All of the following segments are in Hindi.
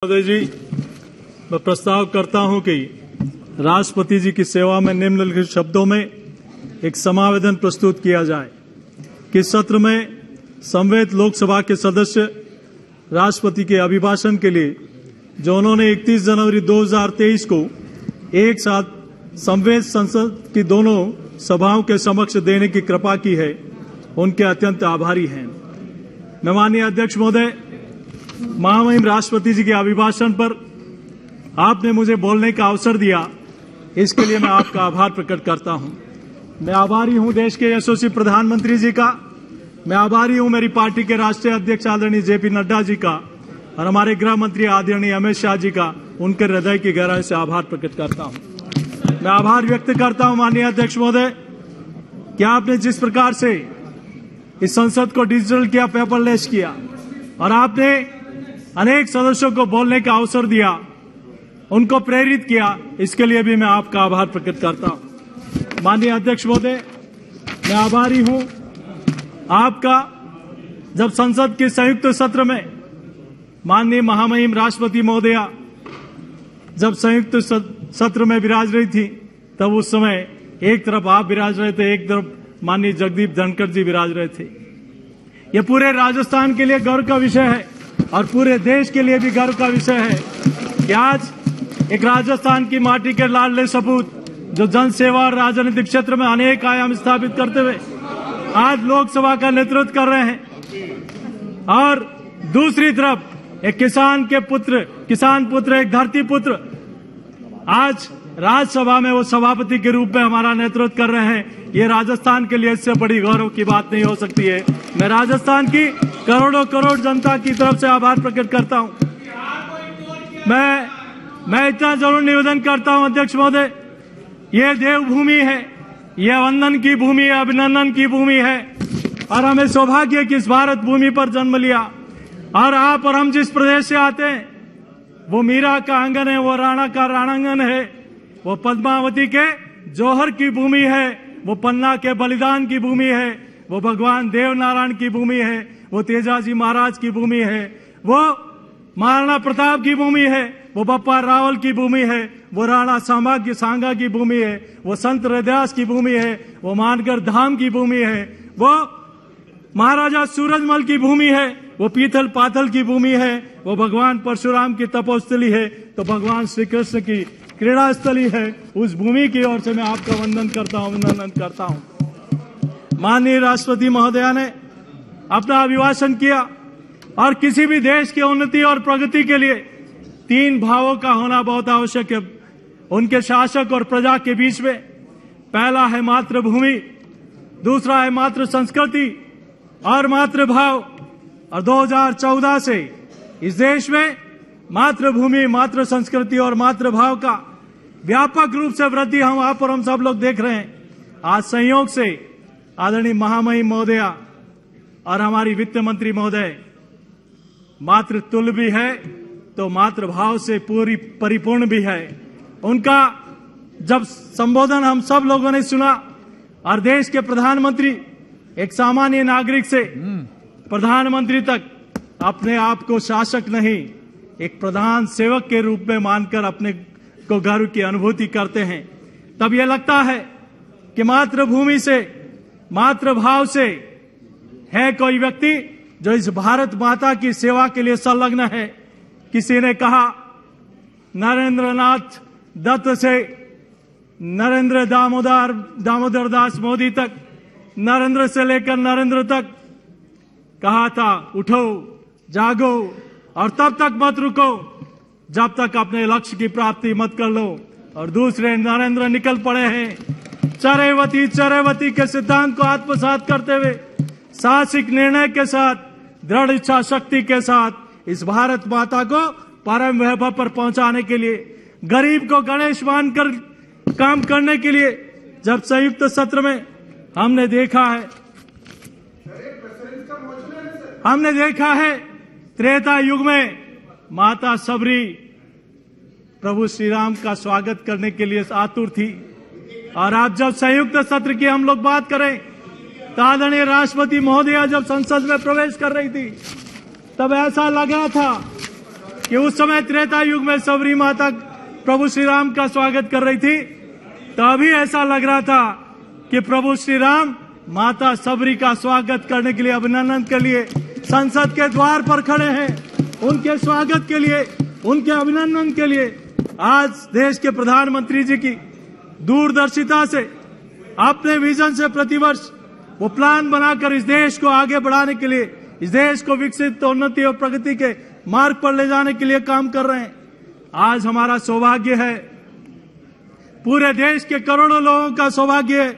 महोदय जी, मैं प्रस्ताव करता हूं कि राष्ट्रपति जी की सेवा में निम्नलिखित शब्दों में एक समावेदन प्रस्तुत किया जाए कि सत्र में संवेद लोकसभा के सदस्य राष्ट्रपति के अभिभाषण के लिए जो उन्होंने 31 जनवरी 2023 को एक साथ संवेद संसद की दोनों सभाओं के समक्ष देने की कृपा की है, उनके अत्यंत आभारी हैं। मैं माननीय अध्यक्ष महोदय, महामहिम राष्ट्रपति जी के अभिभाषण पर आपने मुझे बोलने का अवसर दिया, इसके लिए मैं आपका आभार प्रकट करता हूं। मैं आभारी हूं देश के यशस्वी प्रधानमंत्री जी का, मैं आभारी हूं मेरी पार्टी के राष्ट्रीय अध्यक्ष आदरणीय जेपी नड्डा जी का और हमारे गृह मंत्री आदरणीय अमित शाह जी का, उनके हृदय की गहराई से आभार प्रकट करता हूं। मैं आभार व्यक्त करता हूं माननीय अध्यक्ष महोदय कि आपने जिस प्रकार से इस संसद को डिजिटल किया, पेपरलेस किया और आपने अनेक सदस्यों को बोलने का अवसर दिया, उनको प्रेरित किया, इसके लिए भी मैं आपका आभार प्रकट करता हूं। माननीय अध्यक्ष महोदय, मैं आभारी हूं आपका जब संसद के संयुक्त सत्र में माननीय महामहिम राष्ट्रपति महोदया जब संयुक्त सत्र में विराज रही थी, तब उस समय एक तरफ आप विराज रहे थे, एक तरफ माननीय जगदीप धनखड़ जी विराज रहे थे। यह पूरे राजस्थान के लिए गर्व का विषय है और पूरे देश के लिए भी गर्व का विषय है कि आज एक राजस्थान की माटी के लाडले सपूत जो जन सेवा और राजनीतिक क्षेत्र में अनेक आयाम स्थापित करते हुए आज लोकसभा का नेतृत्व कर रहे हैं और दूसरी तरफ एक किसान पुत्र, एक धरती पुत्र आज राज्यसभा में वो सभापति के रूप में हमारा नेतृत्व कर रहे हैं। ये राजस्थान के लिए इससे बड़ी गौरव की बात नहीं हो सकती है। मैं राजस्थान की करोड़ों जनता की तरफ से आभार प्रकट करता हूं। मैं इतना जरूर निवेदन करता हूं अध्यक्ष महोदय, ये देवभूमि है, यह वंदन की भूमि है, अभिनंदन की भूमि है और हमें सौभाग्य है कि इस भारत भूमि पर जन्म लिया। और आप और हम जिस प्रदेश से आते हैं वो मीरा का आंगन है, वो राणा का राणांगन है, वो पद्मावती के जौहर की भूमि है, वो पन्ना के बलिदान की भूमि है, वो भगवान देव नारायण की भूमि है, वो तेजाजी महाराज की भूमि है, वो महाराणा प्रताप की भूमि है, वो बप्पा रावल की भूमि है, वो राणा सांगा की भूमि है, वो संत रैदास की भूमि है, वो मानगढ़ धाम की भूमि है, वो महाराजा सूरजमल की भूमि है, वो पीतल पाथल की भूमि है, वो भगवान परशुराम की तपोस्थली है, तो भगवान श्री कृष्ण की क्रीड़ा स्थली है। उस भूमि की ओर से मैं आपका वंदन करता हूं, अभिनंदन करता हूं। माननीय राष्ट्रपति महोदया ने अपना अभिभाषण किया और किसी भी देश की उन्नति और प्रगति के लिए तीन भावों का होना बहुत आवश्यक है उनके शासक और प्रजा के बीच में। पहला है मातृभूमि, दूसरा है मातृ संस्कृति और मातृभाव। और 2014 से इस देश में मातृभूमि, मातृ संस्कृति और मातृभाव का व्यापक रूप से वृद्धि हम सब लोग देख रहे हैं। आज संयोग से आदरणीय महामहिम महोदया और हमारी वित्त मंत्री महोदय मातृतुल्य भी है तो मातृभाव से पूरी परिपूर्ण भी है। उनका जब संबोधन हम सब लोगों ने सुना और देश के प्रधानमंत्री एक सामान्य नागरिक से प्रधानमंत्री तक अपने आप को शासक नहीं, एक प्रधान सेवक के रूप में मानकर अपने को गर्व की अनुभूति करते हैं, तब यह लगता है कि मातृभूमि से, मातृभाव से है कोई व्यक्ति जो इस भारत माता की सेवा के लिए संलग्न है। किसी ने कहा नरेंद्रनाथ दत्त से नरेंद्र दामोदर दास मोदी तक, नरेंद्र से लेकर नरेंद्र तक कहा था उठो, जागो और तब तक मत रुको जब तक अपने लक्ष्य की प्राप्ति मत कर लो। और दूसरे नरेंद्र निकल पड़े हैं चरैवती के सिद्धांत को आत्मसात करते हुए साहसिक निर्णय के साथ, दृढ़ इच्छा शक्ति के साथ इस भारत माता को परम वैभव पर पहुंचाने के लिए, गरीब को गणेश मानकर काम करने के लिए जब संयुक्त सत्र में हमने देखा है त्रेता युग में माता सबरी प्रभु श्री राम का स्वागत करने के लिए आतुर थी। और आज जब संयुक्त सत्र की हम लोग बात करें तो आदरणीय राष्ट्रपति महोदया जब संसद में प्रवेश कर रही थी तब ऐसा लगा था कि उस समय त्रेता युग में सबरी माता प्रभु श्री राम का स्वागत कर रही थी, तभी ऐसा लग रहा था कि प्रभु श्री राम माता सबरी का स्वागत करने के लिए, अभिनंदन के लिए संसद के द्वार पर खड़े हैं। उनके स्वागत के लिए, उनके अभिनंदन के लिए आज देश के प्रधानमंत्री जी की दूरदर्शिता से, अपने विजन से प्रतिवर्ष वो प्लान बनाकर इस देश को आगे बढ़ाने के लिए, इस देश को विकसित, उन्नति और प्रगति के मार्ग पर ले जाने के लिए काम कर रहे हैं। आज हमारा सौभाग्य है, पूरे देश के करोड़ों लोगों का सौभाग्य है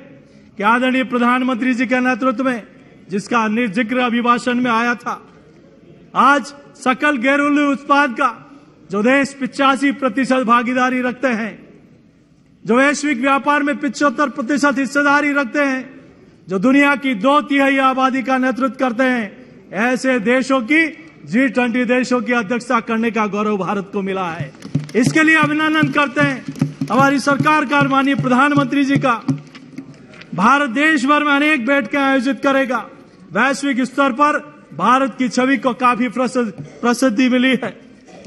कि आदरणीय प्रधानमंत्री जी के नेतृत्व में, जिसका जिक्र अभिभाषण में आया था, आज सकल घरेलू उत्पाद का जो देश 85% भागीदारी रखते हैं, जो वैश्विक व्यापार में 75% हिस्सेदारी रखते हैं, जो दुनिया की 2/3 आबादी का नेतृत्व करते हैं, ऐसे देशों की G20 देशों की अध्यक्षता करने का गौरव भारत को मिला है। इसके लिए अभिनंदन करते हैं हमारी सरकार का, माननीय प्रधानमंत्री जी का। भारत देश भर में अनेक बैठकें आयोजित करेगा। वैश्विक स्तर पर भारत की छवि को काफी प्रसिद्धि मिली है।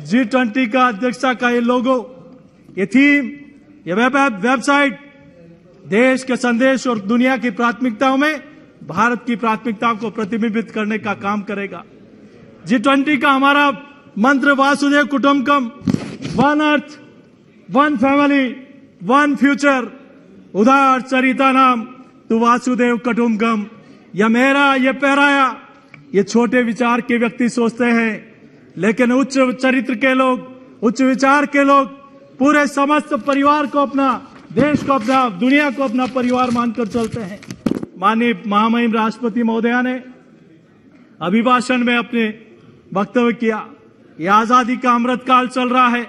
G20 का अध्यक्षता का ये लोगो, ये थीम, ये वेबसाइट देश के संदेश और दुनिया की प्राथमिकताओं में भारत की प्राथमिकताओं को प्रतिबिंबित करने का काम करेगा। G20 का हमारा मंत्र वासुदेव कुटुंबकम, one earth, one family, one future, उदार चरिता नाम तू वासुदेव कुटुंबकम। यह मेरा, यह पहराया, ये छोटे विचार के व्यक्ति सोचते हैं, लेकिन उच्च चरित्र के लोग, उच्च विचार के लोग पूरे समस्त परिवार को अपना, देश को अपना, दुनिया को अपना परिवार मानकर चलते हैं। माननीय महामहिम राष्ट्रपति महोदया ने अभिभाषण में अपने वक्तव्य किया, ये आजादी का अमृतकाल चल रहा है।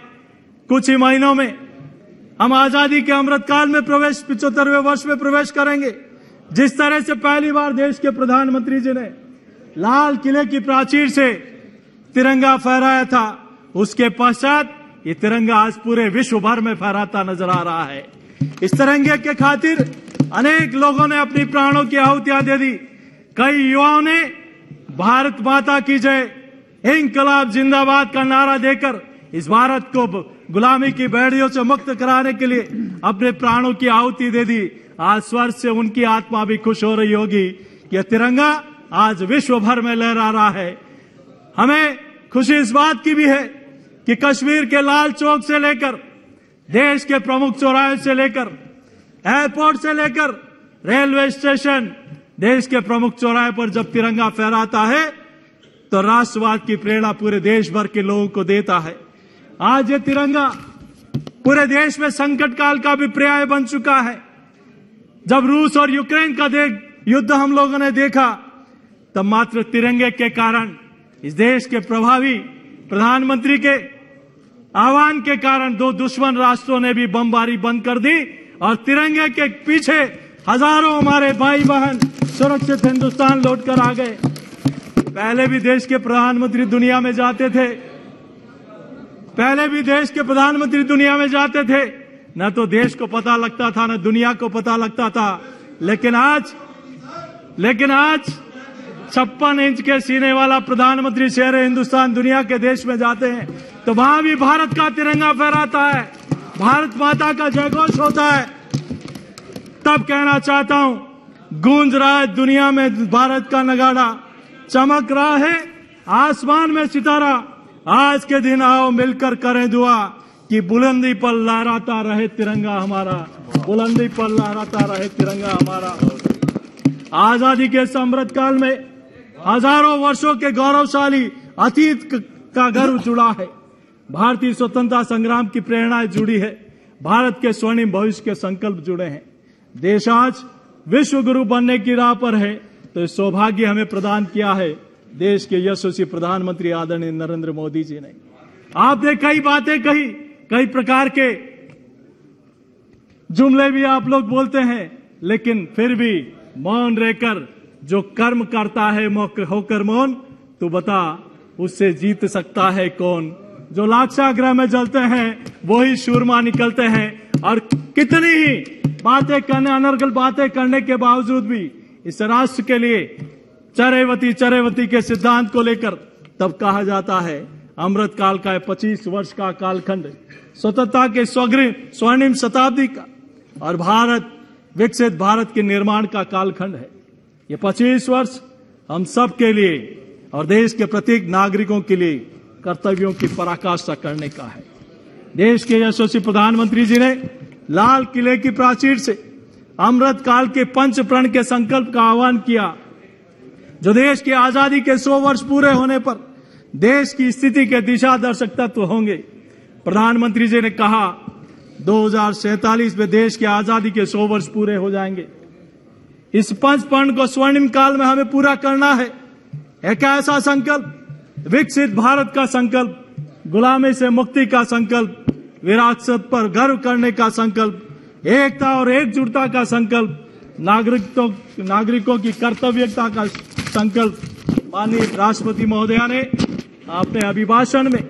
कुछ ही महीनों में हम आजादी के अमृतकाल में प्रवेश, 75वें वर्ष में प्रवेश करेंगे। जिस तरह से पहली बार देश के प्रधानमंत्री जी ने लाल किले की प्राचीर से तिरंगा फहराया था, उसके पश्चात ये तिरंगा आज पूरे विश्व भर में फहराता नजर आ रहा है। इस तिरंगे के खातिर अनेक लोगों ने अपनी प्राणों की आहुतियां दे दी। कई युवाओं ने भारत माता की जय, इंकलाब जिंदाबाद का नारा देकर इस भारत को गुलामी की बेड़ियों से मुक्त कराने के लिए अपने प्राणों की आहुति दे दी। आज स्वर्ग से उनकी आत्मा भी खुश हो रही होगी कि तिरंगा आज विश्व भर में लहरा रहा है। हमें खुशी इस बात की भी है कि कश्मीर के लाल चौक से लेकर, देश के प्रमुख चौराहे से लेकर, एयरपोर्ट से लेकर रेलवे स्टेशन, देश के प्रमुख चौराहे पर जब तिरंगा फहराता है तो राष्ट्रवाद की प्रेरणा पूरे देश भर के लोगों को देता है। आज ये तिरंगा पूरे देश में संकट काल का भी पर्याय बन चुका है। जब रूस और यूक्रेन का युद्ध हम लोगों ने देखा, तब मात्र तिरंगे के कारण, इस देश के प्रभावी प्रधानमंत्री के आह्वान के कारण दो दुश्मन राष्ट्रों ने भी बमबारी बंद कर दी और तिरंगे के पीछे हजारों हमारे भाई बहन सुरक्षित हिंदुस्तान लौटकर आ गए। पहले भी देश के प्रधानमंत्री दुनिया में जाते थे, न तो देश को पता लगता था, न दुनिया को पता लगता था। लेकिन आज 56 इंच के सीने वाला प्रधानमंत्री शहर हिंदुस्तान दुनिया के देश में जाते हैं तो वहां भी भारत का तिरंगा फहराता है, भारत माता का जयघोष होता है। तब कहना चाहता हूं, गूंज रहा है दुनिया में भारत का नगाड़ा, चमक रहा है आसमान में सितारा। आज के दिन आओ मिलकर करें दुआ कि बुलंदी पर लहराता रहे तिरंगा हमारा, बुलंदी पर लहराता रहे तिरंगा हमारा। आजादी के अमृत काल में हजारों वर्षों के गौरवशाली अतीत का गर्व जुड़ा है। भारतीय स्वतंत्रता संग्राम की प्रेरणाएं जुड़ी है, भारत के स्वर्णिम भविष्य के संकल्प जुड़े हैं। देश आज विश्व गुरु बनने की राह पर है, तो इस सौभाग्य हमें प्रदान किया है देश के यशस्वी प्रधानमंत्री आदरणीय नरेंद्र मोदी जी ने। आपने कई बातें कही, कई प्रकार के जुमले भी आप लोग बोलते हैं, लेकिन फिर भी मौन रहकर जो कर्म करता है होकर मौन, तू बता उससे जीत सकता है कौन। जो लाक्षागृह में जलते हैं वही शूरमा निकलते हैं। और कितनी ही बातें करने, अनर्गल बातें करने के बावजूद भी इस राष्ट्र के लिए चरैवती के सिद्धांत को लेकर तब कहा जाता है अमृत काल का 25 वर्ष का कालखंड स्वतंत्रता के स्वर्णिम शताब्दी का और भारत विकसित भारत के निर्माण का कालखंड है। ये 25 वर्ष हम सब के लिए और देश के प्रत्येक नागरिकों के लिए कर्तव्यों की पराकाष्ठा करने का है। देश के यशस्वी प्रधानमंत्री जी ने लाल किले की प्राचीर से अमृत काल के पंच प्रण के संकल्प का आह्वान किया, जो देश की आजादी के 100 वर्ष पूरे होने पर देश की स्थिति के दिशा दर्शक तत्व होंगे। प्रधानमंत्री जी ने कहा 2047 में देश की आजादी के 100 वर्ष पूरे हो जाएंगे। इस पंच प्रण को स्वर्णिम काल में हमें पूरा करना है। एक ऐसा संकल्प, विकसित भारत का संकल्प, गुलामी से मुक्ति का संकल्प, विरासत पर गर्व करने का संकल्प, एकता और एकजुटता का संकल्प, नागरिकों की कर्तव्यता का संकल्प। माननीय राष्ट्रपति महोदया ने अपने अभिभाषण में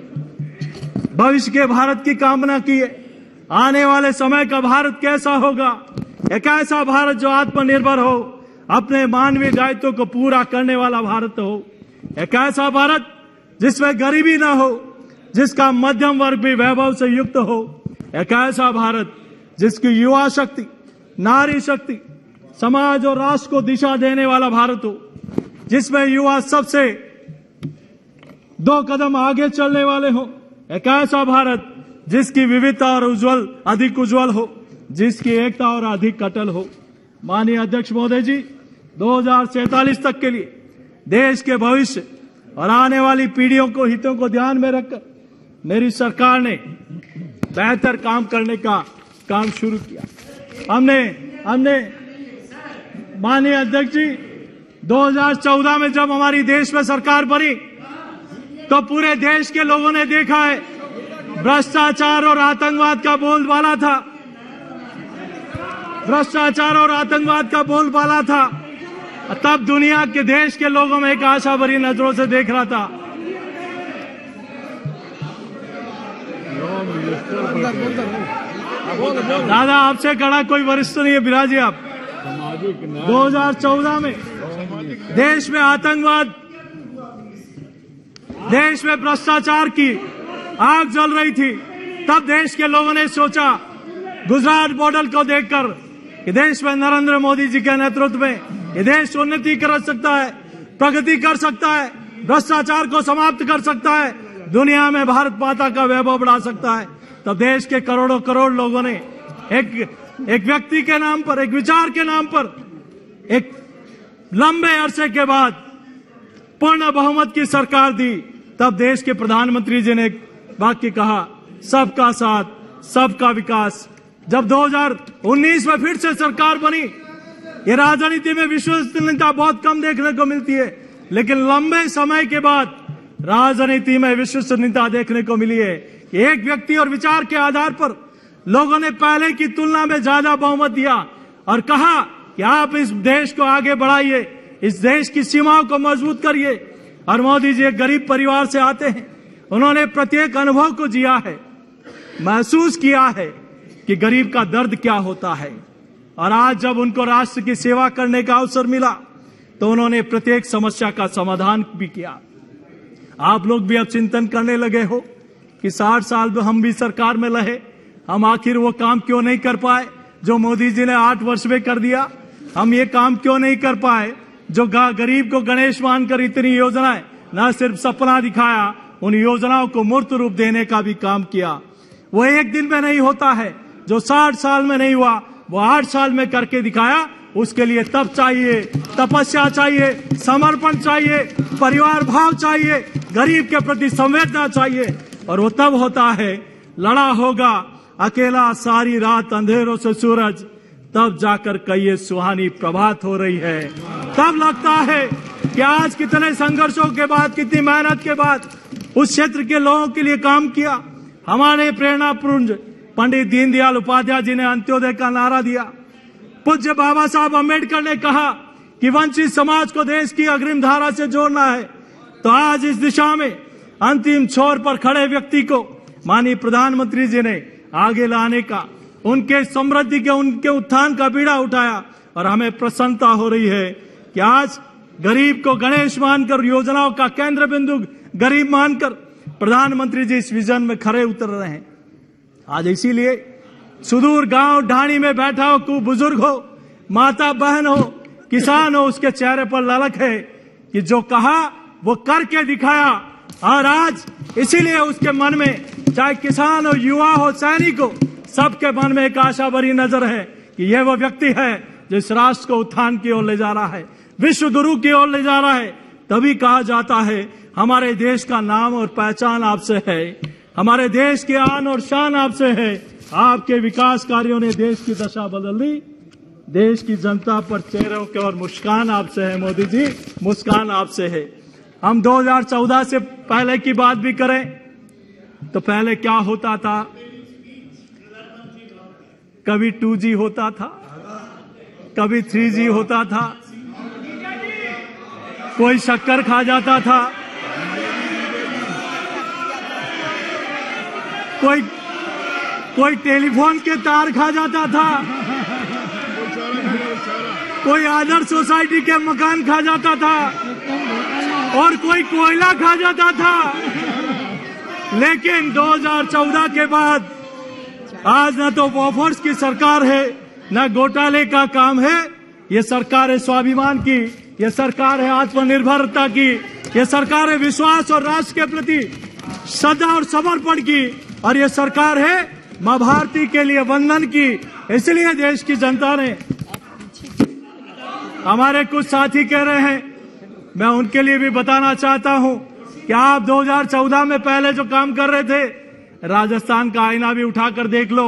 भविष्य के भारत की कामना की है। आने वाले समय का भारत कैसा होगा? एक ऐसा भारत जो आत्मनिर्भर हो, अपने मानवीय दायित्व को पूरा करने वाला भारत हो। एक ऐसा भारत जिसमें गरीबी ना हो, जिसका मध्यम वर्ग भी वैभव से युक्त हो। एक ऐसा भारत जिसकी युवा शक्ति, नारी शक्ति, समाज और राष्ट्र को दिशा देने वाला भारत हो, जिसमें युवा सबसे 2 कदम आगे चलने वाले हो। एक ऐसा भारत जिसकी विविधता और अधिक उज्जवल हो, जिसकी एकता और अधिक अटल हो। माननीय अध्यक्ष महोदय जी, 2047 तक के लिए देश के भविष्य और आने वाली पीढ़ियों को हितों को ध्यान में रखकर मेरी सरकार ने बेहतर काम करने का काम शुरू किया। हमने माननीय अध्यक्ष जी 2014 में जब हमारी देश में सरकार बनी तो पूरे देश के लोगों ने देखा है भ्रष्टाचार और आतंकवाद का बोलबाला था। भ्रष्टाचार और आतंकवाद का बोलबाला था। तब दुनिया के देश के लोगों में एक आशा भरी नजरों से देख रहा था। दादा आपसे कड़ा कोई वरिष्ठ नहीं है, बिराजी आप। 2014 में देश में आतंकवाद, देश में भ्रष्टाचार की आग जल रही थी। तब देश के लोगों ने सोचा, गुजरात मॉडल को देखकर, कि देश में नरेंद्र मोदी जी के नेतृत्व में ये देश उन्नति कर सकता है, प्रगति कर सकता है, भ्रष्टाचार को समाप्त कर सकता है, दुनिया में भारत माता का वैभव बढ़ा सकता है। तब देश के करोड़ों करोड़ लोगों ने एक व्यक्ति के नाम पर, एक विचार के नाम पर, एक लंबे अरसे के बाद पूर्ण बहुमत की सरकार दी। तब देश के प्रधानमंत्री जी ने एक वाक्य कहा, सबका साथ, सबका विकास। जब 2019 में फिर से सरकार बनी, ये राजनीति में विश्वसनीयता बहुत कम देखने को मिलती है, लेकिन लंबे समय के बाद राजनीति में विश्वसनीयता देखने को मिली है कि एक व्यक्ति और विचार के आधार पर लोगों ने पहले की तुलना में ज्यादा बहुमत दिया और कहा कि आप इस देश को आगे बढ़ाइए, इस देश की सीमाओं को मजबूत करिए। और मोदी जी एक गरीब परिवार से आते हैं, उन्होंने प्रत्येक अनुभव को जिया है, महसूस किया है कि गरीब का दर्द क्या होता है। और आज जब उनको राष्ट्र की सेवा करने का अवसर मिला तो उन्होंने प्रत्येक समस्या का समाधान भी किया। आप लोग भी अब चिंतन करने लगे हो कि 60 साल में हम भी सरकार में रहे, हम आखिर वो काम क्यों नहीं कर पाए जो मोदी जी ने 8 वर्ष में कर दिया। हम ये काम क्यों नहीं कर पाए जो गरीब को गणेश मानकर इतनी योजनाएं, न सिर्फ सपना दिखाया, उन योजनाओं को मूर्त रूप देने का भी काम किया। वो एक दिन में नहीं होता है, जो 60 साल में नहीं हुआ वो 8 साल में करके दिखाया। उसके लिए तप चाहिए, तपस्या चाहिए, समर्पण चाहिए, परिवार भाव चाहिए, गरीब के प्रति संवेदना चाहिए। और वो तब होता है, लड़ा होगा अकेला सारी रात अंधेरों से सूरज, तब जाकर कई सुहानी प्रभात हो रही है। तब लगता है कि आज कितने संघर्षों के बाद, कितनी मेहनत के बाद उस क्षेत्र के लोगों के लिए काम किया। हमारे प्रेरणा पुंज पंडित दीनदयाल उपाध्याय जी ने अंत्योदय का नारा दिया। पूज्य बाबा साहब अम्बेडकर ने कहा कि वंचित समाज को देश की अग्रिम धारा से जोड़ना है। तो आज इस दिशा में अंतिम छोर पर खड़े व्यक्ति को माननीय प्रधानमंत्री जी ने आगे लाने का, उनके समृद्धि के, उनके उत्थान का बीड़ा उठाया। और हमें प्रसन्नता हो रही है कि आज गरीब को गणेश मानकर, योजनाओं का केंद्र बिंदु गरीब मानकर प्रधानमंत्री जी इस विजन में खरे उतर रहे हैं। आज इसीलिए सुदूर गांव ढाणी में बैठा हो, कोई बुजुर्ग हो, माता बहन हो, किसान हो, उसके चेहरे पर ललक है कि जो कहा वो करके दिखाया। और आज इसीलिए उसके मन में, चाहे किसान हो, युवा हो, सैनिक हो, सबके मन में एक आशा भरी नजर है कि यह वो व्यक्ति है जो इस राष्ट्र को उत्थान की ओर ले जा रहा है, विश्व गुरु की ओर ले जा रहा है। तभी कहा जाता है हमारे देश का नाम और पहचान आपसे है, हमारे देश की आन और शान आपसे है। आपके विकास कार्यों ने देश की दशा बदल दी। देश की जनता पर चेहरों के और मुस्कान आपसे है मोदी जी, मुस्कान आपसे है। हम 2014 से पहले की बात भी करें तो पहले क्या होता था? कभी 2G होता था, कभी 3G होता था, कोई शक्कर खा जाता था, कोई टेलीफोन के तार खा जाता था, कोई आदर्श सोसाइटी के मकान खा जाता था और कोई कोयला खा जाता था। लेकिन 2014 के बाद आज न तो बॉफर्स की सरकार है, न घोटाले का काम है। ये सरकार है स्वाभिमान की, ये सरकार है आत्मनिर्भरता की, ये सरकार है विश्वास और राष्ट्र के प्रति श्रद्धा और समर्पण की, और ये सरकार है मां भारती के लिए वंदन की। इसलिए देश की जनता ने, हमारे कुछ साथी कह रहे हैं, मैं उनके लिए भी बताना चाहता हूं कि आप 2014 में पहले जो काम कर रहे थे, राजस्थान का आईना भी उठाकर देख लो।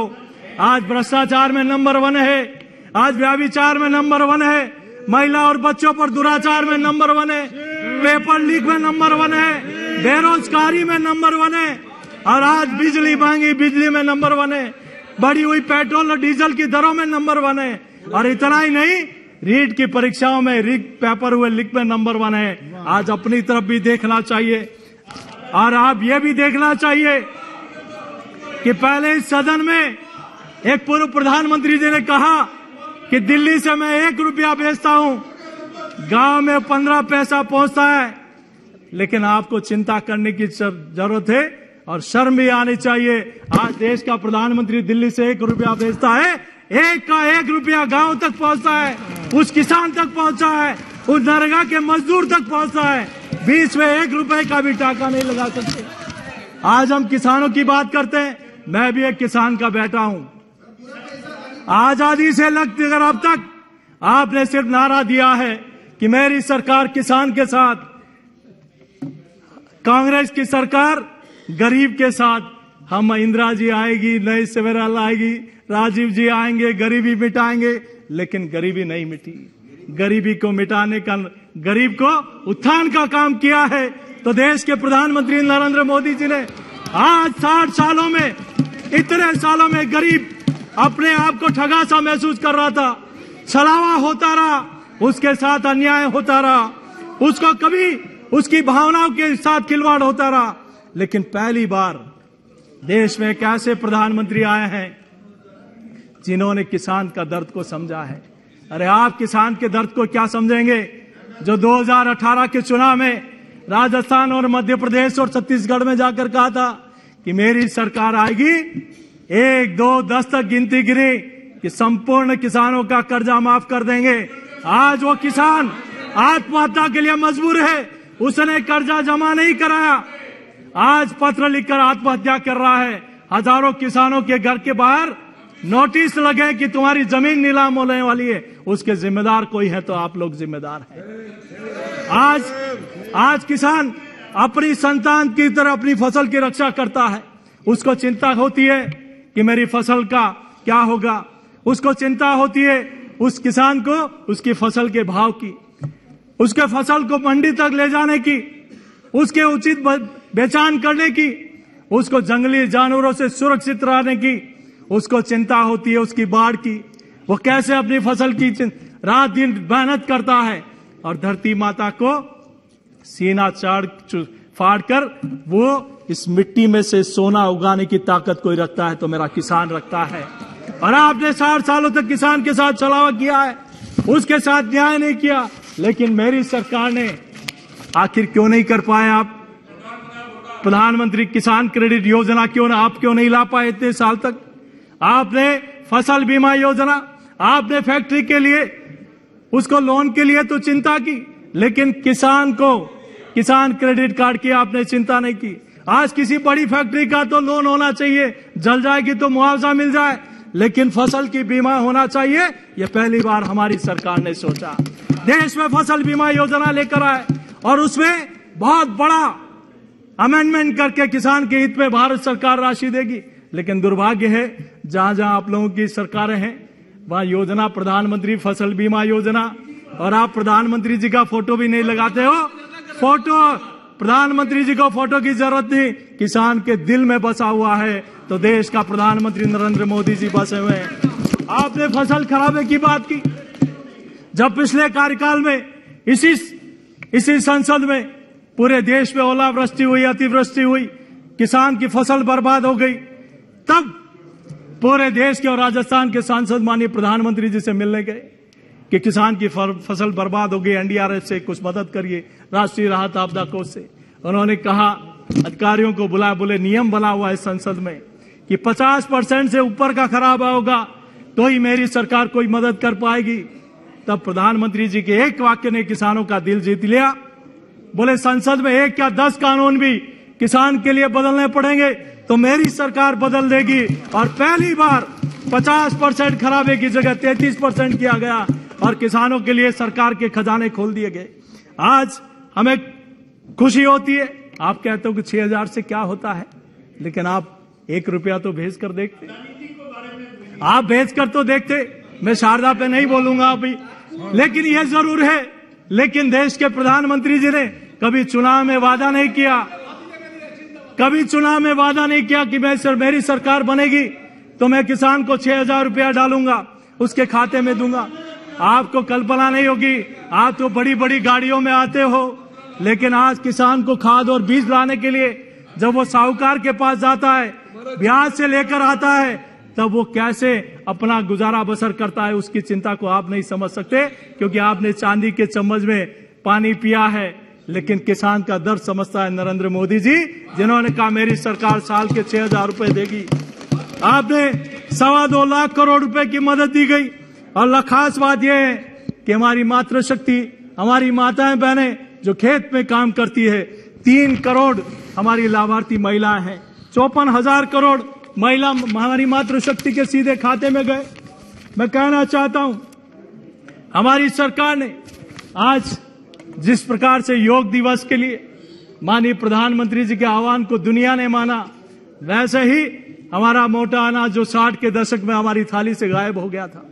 आज भ्रष्टाचार में नंबर 1 है, आज व्यभिचार में नंबर 1 है, महिला और बच्चों पर दुराचार में नंबर 1 है, पेपर लीक में नंबर 1 है, बेरोजगारी में नंबर 1 है, और आज बिजली महंगी बिजली में नंबर 1 है, बढ़ी हुई पेट्रोल और डीजल की दरों में नंबर 1 है। और इतना ही नहीं, रीट की परीक्षाओं में पेपर हुए लीक में नंबर 1 है। आज अपनी तरफ भी देखना चाहिए, और आप ये भी देखना चाहिए कि पहले इस सदन में एक पूर्व प्रधानमंत्री जी ने कहा कि दिल्ली से मैं 1 रुपया भेजता हूं, गांव में 15 पैसा पहुंचता है। लेकिन आपको चिंता करने की जरूरत है और शर्म भी आनी चाहिए। आज देश का प्रधानमंत्री दिल्ली से 1 रुपया भेजता है, 1 का 1 रुपया गांव तक पहुंचता है, उस किसान तक पहुंचा है, उस नरेगा के मजदूर तक पहुंचता है। बीच में 1 रुपए का भी टाका नहीं लगा सकते। आज हम किसानों की बात करते हैं, मैं भी एक किसान का बेटा हूं। आजादी से लेकर अब तक आपने सिर्फ नारा दिया है कि मेरी सरकार किसान के साथ, कांग्रेस की सरकार गरीब के साथ। हम इंदिरा जी आएगी, नई सवेरा लाएगी, राजीव जी आएंगे, गरीबी मिटाएंगे, लेकिन गरीबी नहीं मिटी। गरीबी को मिटाने का, गरीब को उत्थान का काम किया है तो देश के प्रधानमंत्री नरेंद्र मोदी जी ने आज 60 सालों में, इतने सालों में गरीब अपने आप को ठगा सा महसूस कर रहा था, छलावा होता रहा, उसके साथ अन्याय होता रहा, उसको कभी उसकी भावनाओं के साथ खिलवाड़ होता रहा। लेकिन पहली बार देश में एक ऐसे प्रधानमंत्री आए हैं जिन्होंने किसान का दर्द को समझा है। अरे आप किसान के दर्द को क्या समझेंगे जो 2018 के चुनाव में राजस्थान और मध्य प्रदेश और छत्तीसगढ़ में जाकर कहा था कि मेरी सरकार आएगी, 1, 2, 10 तक गिनती गिरी कि संपूर्ण किसानों का कर्जा माफ कर देंगे। आज वो किसान आत्महत्या के लिए मजबूर है, उसने कर्जा जमा नहीं कराया, आज पत्र लिखकर आत्महत्या कर रहा है। हजारों किसानों के घर के बाहर नोटिस लगे कि तुम्हारी जमीन नीलाम होने वाली है। उसके जिम्मेदार कोई है तो आप लोग जिम्मेदार हैं। आज किसान अपनी संतान की तरह अपनी फसल की रक्षा करता है। उसको चिंता होती है कि मेरी फसल का क्या होगा, उसको चिंता होती है उस किसान को उसकी फसल के भाव की, उसके फसल को मंडी तक ले जाने की, उसके उचित बेचान करने की, उसको जंगली जानवरों से सुरक्षित रहने की, उसको चिंता होती है उसकी बाढ़ की। वो कैसे अपनी फसल की रात दिन मेहनत करता है और धरती माता को सीना फाड़ कर वो इस मिट्टी में से सोना उगाने की ताकत कोई रखता है तो मेरा किसान रखता है। और आपने 60 सालों तक किसान के साथ छलावा किया है, उसके साथ न्याय नहीं किया। लेकिन मेरी सरकार ने आखिर क्यों नहीं कर पाए आप? प्रधानमंत्री किसान क्रेडिट योजना आप क्यों नहीं ला पाए इतने साल तक? आपने फसल बीमा योजना, आपने फैक्ट्री के लिए उसको लोन के लिए तो चिंता की, लेकिन किसान क्रेडिट कार्ड की आपने चिंता नहीं की। आज किसी बड़ी फैक्ट्री का तो लोन होना चाहिए, जल जाएगी तो मुआवजा मिल जाए, लेकिन फसल की बीमा होना चाहिए, यह पहली बार हमारी सरकार ने सोचा। देश में फसल बीमा योजना लेकर आए और उसमें बहुत बड़ा अमेंडमेंट करके किसान के हित में भारत सरकार राशि देगी। लेकिन दुर्भाग्य है, जहां जहां आप लोगों की सरकारें हैं वहां योजना प्रधानमंत्री फसल बीमा योजना, और आप प्रधानमंत्री जी का फोटो भी नहीं लगाते हो। प्रधानमंत्री जी को फोटो की जरूरत नहीं, किसान के दिल में बसा हुआ है तो देश का प्रधानमंत्री नरेंद्र मोदी जी बसे हुए हैं। आपने फसल खराबे की बात की, जब पिछले कार्यकाल में इसी संसद में पूरे देश में ओलावृष्टि हुई, अतिवृष्टि हुई, किसान की फसल बर्बाद हो गई, तब पूरे देश के और राजस्थान के सांसद माननीय प्रधानमंत्री जी से मिलने गए कि किसान की फसल बर्बाद हो गई, एनडीआरएफ से कुछ मदद करिए, राष्ट्रीय राहत आपदा कोष से। उन्होंने कहा अधिकारियों को बोले नियम बना हुआ है संसद में कि 50% से ऊपर का खराब होगा तो ही मेरी सरकार कोई मदद कर पाएगी। तब प्रधानमंत्री जी के एक वाक्य ने किसानों का दिल जीत लिया। बोले संसद में 1 या 10 कानून भी किसान के लिए बदलने पड़ेंगे तो मेरी सरकार बदल देगी, और पहली बार 50% खराबे की जगह 33% किया गया और किसानों के लिए सरकार के खजाने खोल दिए गए। आज हमें खुशी होती है, आप कहते हो कि 6,000 से क्या होता है, लेकिन आप 1 रुपया तो भेज कर देखते, आप भेज कर तो देखते। मैं शारदा पे नहीं बोलूंगा अभी, लेकिन यह जरूर है, लेकिन देश के प्रधानमंत्री जी ने कभी चुनाव में वादा नहीं किया, कि मेरी सरकार बनेगी तो मैं किसान को 6,000 रुपया डालूंगा, उसके खाते में दूंगा। आपको कल्पना नहीं होगी, आप तो बड़ी बड़ी गाड़ियों में आते हो, लेकिन आज किसान को खाद और बीज लाने के लिए जब वो साहूकार के पास जाता है, ब्याज से लेकर आता है, तब वो कैसे अपना गुजारा बसर करता है, उसकी चिंता को आप नहीं समझ सकते, क्योंकि आपने चांदी के चम्मच में पानी पिया है। लेकिन किसान का दर्द समझता है नरेंद्र मोदी जी, जिन्होंने कहा मेरी सरकार साल के 6,000 रुपए देगी। आपने 2.25 लाख करोड़ रुपए की मदद दी गई, और खास बात यह है कि हमारी मातृशक्ति, हमारी माताएं बहनें जो खेत में काम करती है, 3 करोड़ हमारी लाभार्थी महिलाएं हैं, 54,000 करोड़ महिला हमारी मातृशक्ति के सीधे खाते में गए। मैं कहना चाहता हूं, हमारी सरकार ने आज जिस प्रकार से योग दिवस के लिए माननीय प्रधानमंत्री जी के आह्वान को दुनिया ने माना, वैसे ही हमारा मोटा अनाज जो 60 के दशक में हमारी थाली से गायब हो गया था,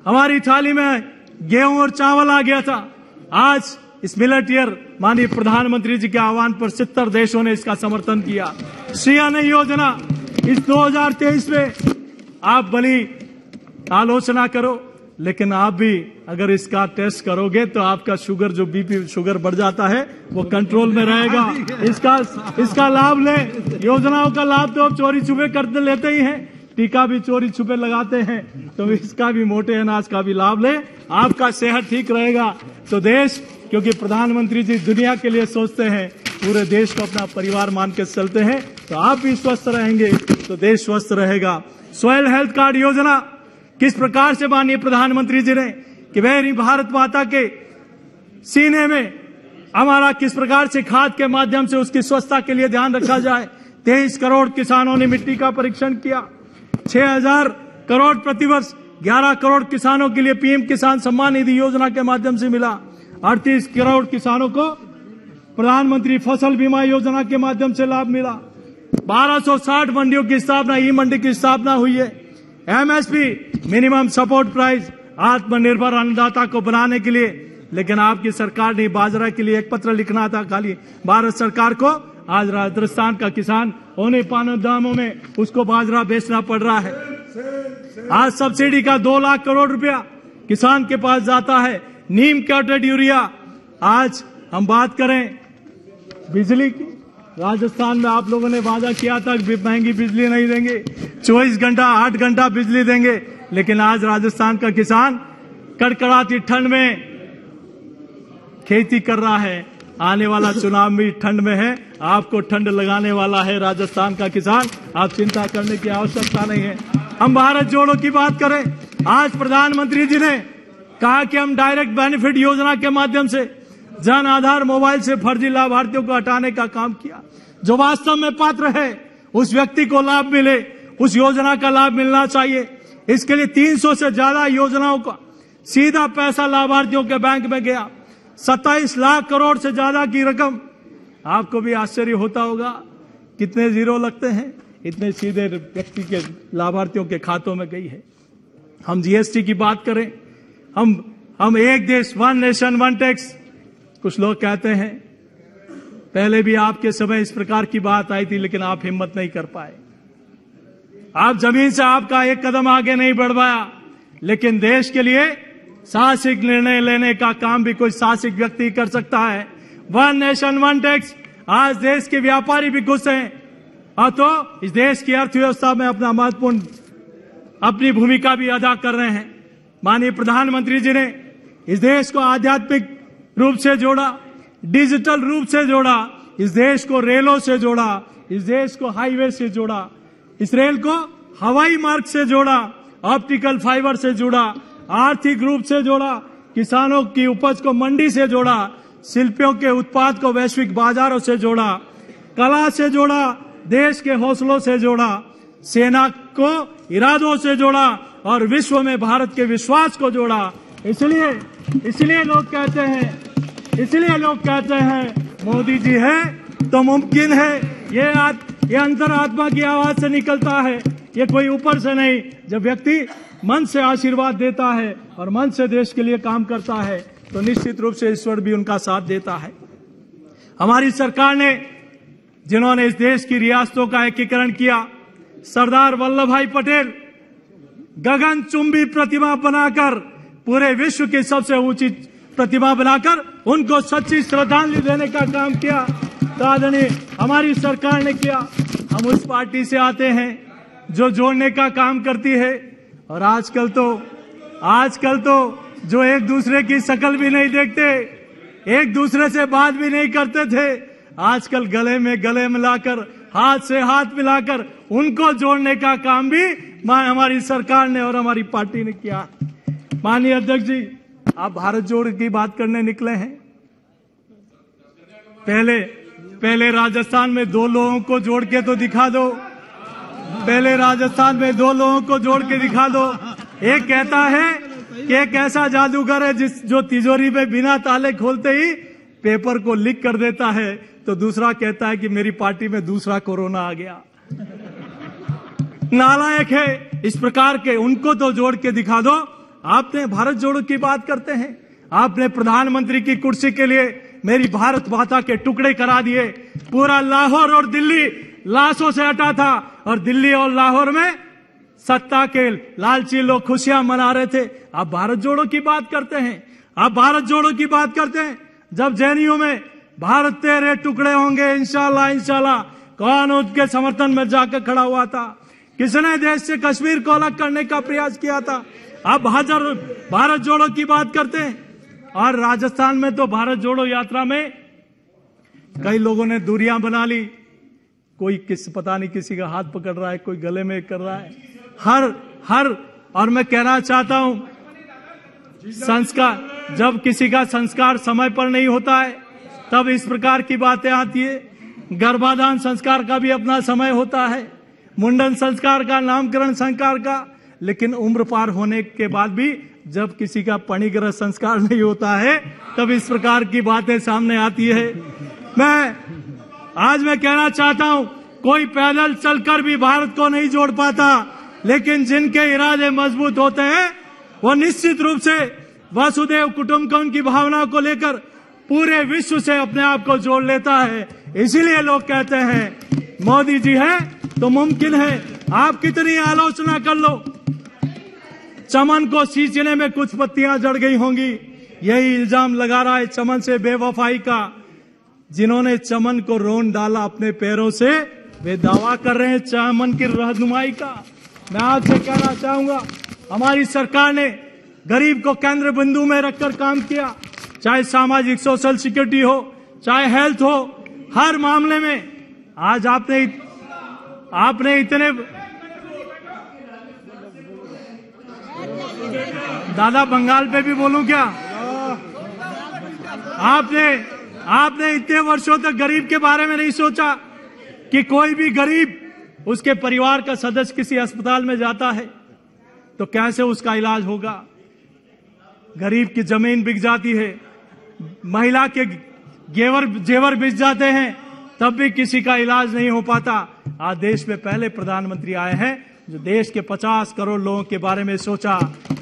हमारी थाली में गेहूं और चावल आ गया था, आज इस मिलेट ईयर माननीय प्रधानमंत्री जी के आह्वान पर 70 देशों ने इसका समर्थन किया। श्रीअन्न योजना इस 2023 में आप भली आलोचना करो, लेकिन आप भी अगर इसका टेस्ट करोगे तो आपका शुगर, जो बीपी शुगर बढ़ जाता है, वो कंट्रोल में रहेगा। इसका लाभ लें। योजनाओं का लाभ तो आप चोरी छुपे करते लेते ही हैं, टीका भी चोरी छुपे लगाते हैं, तो इसका भी मोटे अनाज का भी लाभ लें, आपका सेहत ठीक रहेगा। तो देश, क्योंकि प्रधानमंत्री जी दुनिया के लिए सोचते हैं, पूरे देश को अपना परिवार मान के चलते हैं, तो आप भी स्वस्थ रहेंगे तो देश स्वस्थ रहेगा। सॉइल हेल्थ कार्ड योजना किस प्रकार से माननीय प्रधानमंत्री जी ने कि मेरी भारत माता के सीने में हमारा किस प्रकार से खाद के माध्यम से उसकी स्वच्छता के लिए ध्यान रखा जाए। 23 करोड़ किसानों ने मिट्टी का परीक्षण किया। 6,000 करोड़ प्रतिवर्ष 11 करोड़ किसानों के लिए पीएम किसान सम्मान निधि योजना के माध्यम से मिला। 38 करोड़ किसानों को प्रधानमंत्री फसल बीमा योजना के माध्यम से लाभ मिला। 1260 मंडियों की स्थापना, ई मंडी की स्थापना हुई है। एमएसपी मिनिमम सपोर्ट प्राइस आत्मनिर्भर अन्नदाता को बनाने के लिए, लेकिन आपकी सरकार ने बाजरा के लिए एक पत्र लिखना था खाली भारत सरकार को। आज राजस्थान का किसान औने पाने दामों में उसको बाजरा बेचना पड़ रहा है। आज सब्सिडी का 2 लाख करोड़ रुपया किसान के पास जाता है। नीम कोटेड यूरिया। आज हम बात करें बिजली की, राजस्थान में आप लोगों ने वादा किया था कि महंगी बिजली नहीं देंगे, 24 घंटा 8 घंटा बिजली देंगे, लेकिन आज राजस्थान का किसान कड़कड़ाती ठंड में खेती कर रहा है। आने वाला चुनाव भी ठंड में है, आपको ठंड लगाने वाला है राजस्थान का किसान, आप चिंता करने की आवश्यकता नहीं है। हम भारत जोड़ो की बात करें, आज प्रधानमंत्री जी ने कहा कि हम डायरेक्ट बेनिफिट योजना के माध्यम से जन आधार मोबाइल से फर्जी लाभार्थियों को हटाने का काम किया। जो वास्तव में पात्र है उस व्यक्ति को लाभ मिले, उस योजना का लाभ मिलना चाहिए। इसके लिए 300 से ज्यादा योजनाओं का सीधा पैसा लाभार्थियों के बैंक में गया। 27 लाख करोड़ से ज्यादा की रकम, आपको भी आश्चर्य होता होगा कितने जीरो लगते हैं, इतने सीधे व्यक्ति के लाभार्थियों के खातों में गई है। हम जीएसटी की बात करें, हम एक देश वन नेशन वन टैक्स, कुछ लोग कहते हैं पहले भी आपके समय इस प्रकार की बात आई थी, लेकिन आप हिम्मत नहीं कर पाए। आप जमीन से आपका एक कदम आगे नहीं बढ़ पाया, लेकिन देश के लिए साहसिक निर्णय लेने का काम भी कोई साहसिक व्यक्ति कर सकता है। वन नेशन वन टैक्स, आज देश के व्यापारी भी खुश हैं और तो इस देश की अर्थव्यवस्था में अपना महत्वपूर्ण अपनी भूमिका भी अदा कर रहे हैं। माननीय प्रधानमंत्री जी ने इस देश को आध्यात्मिक रूप से जोड़ा, डिजिटल रूप से जोड़ा, इस देश को रेलों से जोड़ा, इस देश को हाईवे से जोड़ा, इस रेल को हवाई मार्ग से जोड़ा, ऑप्टिकल फाइबर से जोड़ा, आर्थिक रूप से जोड़ा, किसानों की उपज को मंडी से जोड़ा, शिल्पियों के उत्पाद को वैश्विक बाजारों से जोड़ा, कला से जोड़ा, देश के हौसलों से जोड़ा, सेना को इरादों से जोड़ा और विश्व में भारत के विश्वास को जोड़ा। इसलिए लोग कहते हैं मोदी जी है तो मुमकिन है। ये अंतरात्मा की आवाज से निकलता है, ये कोई ऊपर से नहीं। जब व्यक्ति मन से आशीर्वाद देता है और मन से देश के लिए काम करता है तो निश्चित रूप से ईश्वर भी उनका साथ देता है। हमारी सरकार ने जिन्होंने इस देश की रियासतों का एकीकरण किया, सरदार वल्लभ भाई पटेल गगनचुंबी प्रतिमा बनाकर, पूरे विश्व की सबसे ऊंची प्रतिमा बनाकर उनको सच्ची श्रद्धांजलि देने का काम किया, तो आदरणीय हमारी सरकार ने किया। हम उस पार्टी से आते हैं जो जोड़ने का काम करती है, और आजकल तो जो एक दूसरे की शक्ल भी नहीं देखते, एक दूसरे से बात भी नहीं करते थे, आजकल गले में गले मिलाकर, हाथ से हाथ मिलाकर उनको जोड़ने का काम भी हमारी सरकार ने और हमारी पार्टी ने किया। माननीय अध्यक्ष जी, आप भारत जोड़ की बात करने निकले हैं। पहले राजस्थान में 2 लोगों को जोड़ के तो दिखा दो। पहले राजस्थान में 2 लोगों को जोड़ के दिखा दो। एक कहता है कि एक ऐसा जादूगर है जो तिजोरी में बिना ताले खोलते ही पेपर को लीक कर देता है, तो दूसरा कहता है कि मेरी पार्टी में दूसरा कोरोना आ गया। नालायक है इस प्रकार के, उनको तो जोड़ के दिखा दो। आपने भारत जोड़ो की बात करते हैं, आपने प्रधानमंत्री की कुर्सी के लिए मेरी भारत माता के टुकड़े करा दिए। पूरा लाहौर और दिल्ली लाशों से हटा था, और दिल्ली और लाहौर में सत्ता के लालची लोग खुशियां मना रहे थे। आप भारत जोड़ो की बात करते हैं, आप भारत जोड़ो की बात करते हैं। जब जेएनयू में भारत तेरे टुकड़े होंगे इंशाल्लाह इंशाल्लाह, कौन उसके समर्थन में जाकर खड़ा हुआ था? किसने देश से कश्मीर को अलग करने का प्रयास किया था? आप भारत जोड़ो की बात करते हैं। और राजस्थान में तो भारत जोड़ो यात्रा में कई लोगों ने दूरियां बना ली, कोई पता नहीं किसी का हाथ पकड़ रहा है, कोई गले में कर रहा है, हर और मैं कहना चाहता हूं, संस्कार, जब किसी का संस्कार समय पर नहीं होता है तब इस प्रकार की बातें आती है। गर्भाधान संस्कार का भी अपना समय होता है, मुंडन संस्कार का, नामकरण संस्कार का, लेकिन उम्र पार होने के बाद भी जब किसी का पणिग्रह संस्कार नहीं होता है तब इस प्रकार की बातें सामने आती है। आज मैं कहना चाहता हूं, कोई पैदल चलकर भी भारत को नहीं जोड़ पाता, लेकिन जिनके इरादे मजबूत होते हैं वो निश्चित रूप से वसुधैव कुटुंबकम की भावना को लेकर पूरे विश्व से अपने आप को जोड़ लेता है। इसीलिए लोग कहते हैं मोदी जी है तो मुमकिन है। आप कितनी आलोचना कर लो, चमन को सींचने में कुछ पत्तियां जड़ गई होंगी, यही इल्जाम लगा रहा है चमन से बेवफाई का। जिन्होंने चमन को रोन डाला अपने पैरों से, वे दावा कर रहे हैं चमन की रहनुमाई का। मैं आपसे कहना चाहूंगा, हमारी सरकार ने गरीब को केंद्र बिंदु में रखकर काम किया, चाहे सामाजिक सोशल सिक्योरिटी हो, चाहे हेल्थ हो, हर मामले में आज आपने इतने दादा बंगाल पे भी बोलूं क्या? आपने इतने वर्षों तक गरीब के बारे में नहीं सोचा कि कोई भी गरीब, उसके परिवार का सदस्य किसी अस्पताल में जाता है तो कैसे उसका इलाज होगा। गरीब की जमीन बिक जाती है, महिला के जेवर बिक जाते हैं, तब भी किसी का इलाज नहीं हो पाता। आज देश में पहले प्रधानमंत्री आए हैं जो देश के 50 करोड़ लोगों के बारे में सोचा,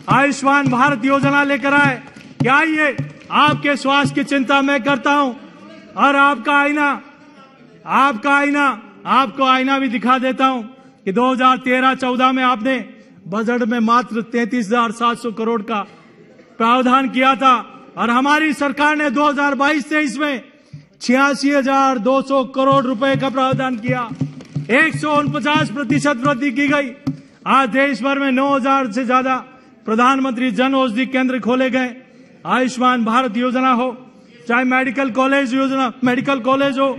आयुष्मान भारत योजना लेकर आए। क्या ये आपके स्वास्थ्य की चिंता मैं करता हूं, और आपको आईना भी दिखा देता हूं कि 2013-14 में आपने बजट में मात्र 33,700 करोड़ का प्रावधान किया था, और हमारी सरकार ने 2022-23 में 86,200 करोड़ रुपए का प्रावधान किया। 149% वृद्धि की गई। आज देश भर में 9,000 से ज्यादा प्रधानमंत्री जन औषधि केंद्र खोले गए। आयुष्मान भारत योजना हो, चाहे मेडिकल कॉलेज हो,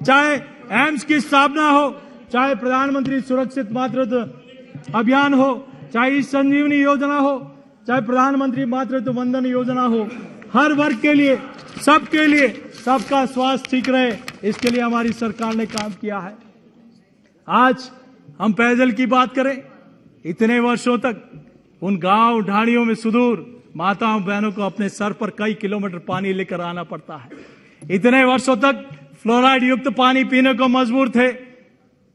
चाहे एम्स की स्थापना हो, चाहे प्रधानमंत्री सुरक्षित मातृत्व अभियान हो, चाहे संजीवनी योजना हो, चाहे प्रधानमंत्री मातृत्व वंदन योजना हो, हर वर्ग के लिए, सबके लिए, सबका स्वास्थ्य ठीक रहे, इसके लिए हमारी सरकार ने काम किया है। आज हम पेयजल की बात करें, इतने वर्षों तक उन गांव ढाणियों में सुदूर माताओं बहनों को अपने सर पर कई किलोमीटर पानी लेकर आना पड़ता है। इतने वर्षों तक फ्लोराइड युक्त पानी पीने को मजबूर थे।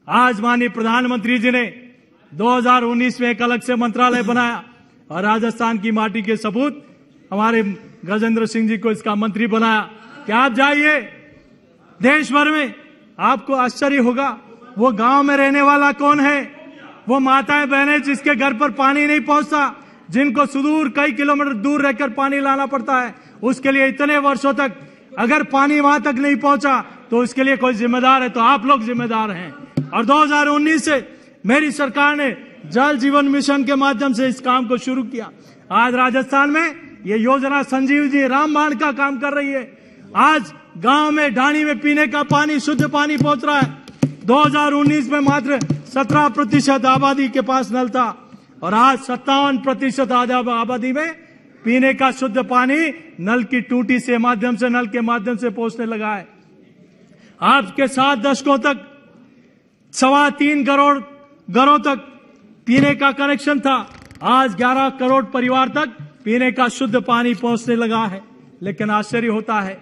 आज माननीय प्रधानमंत्री जी ने 2019 में एक अलग से मंत्रालय बनाया और राजस्थान की माटी के सपूत हमारे गजेंद्र सिंह जी को इसका मंत्री बनाया। क्या आप जाइए देश भर में, आपको आश्चर्य होगा वो गांव में रहने वाला कौन है, वो माताएं बहनें जिसके घर पर पानी नहीं पहुंचता, जिनको सुदूर कई किलोमीटर दूर रहकर पानी लाना पड़ता है, उसके लिए इतने वर्षों तक अगर पानी वहां तक नहीं पहुंचा तो उसके लिए कोई जिम्मेदार है तो आप लोग जिम्मेदार हैं। और 2019 से मेरी सरकार ने जल जीवन मिशन के माध्यम से इस काम को शुरू किया। आज राजस्थान में ये योजना संजीवनी रामबाण का काम कर रही है। आज गांव में ढाणी में पीने का पानी, शुद्ध पानी पहुंच रहा है। 2019 में मात्र 17% आबादी के पास नल था और आज 57% आबादी में पीने का शुद्ध पानी नल की टूटी से माध्यम से, नल के माध्यम से पहुंचने लगा है। आज के 7 दशकों तक 3.25 करोड़ घरों तक पीने का कनेक्शन था, आज 11 करोड़ परिवार तक पीने का शुद्ध पानी पहुंचने लगा है। लेकिन आश्चर्य होता है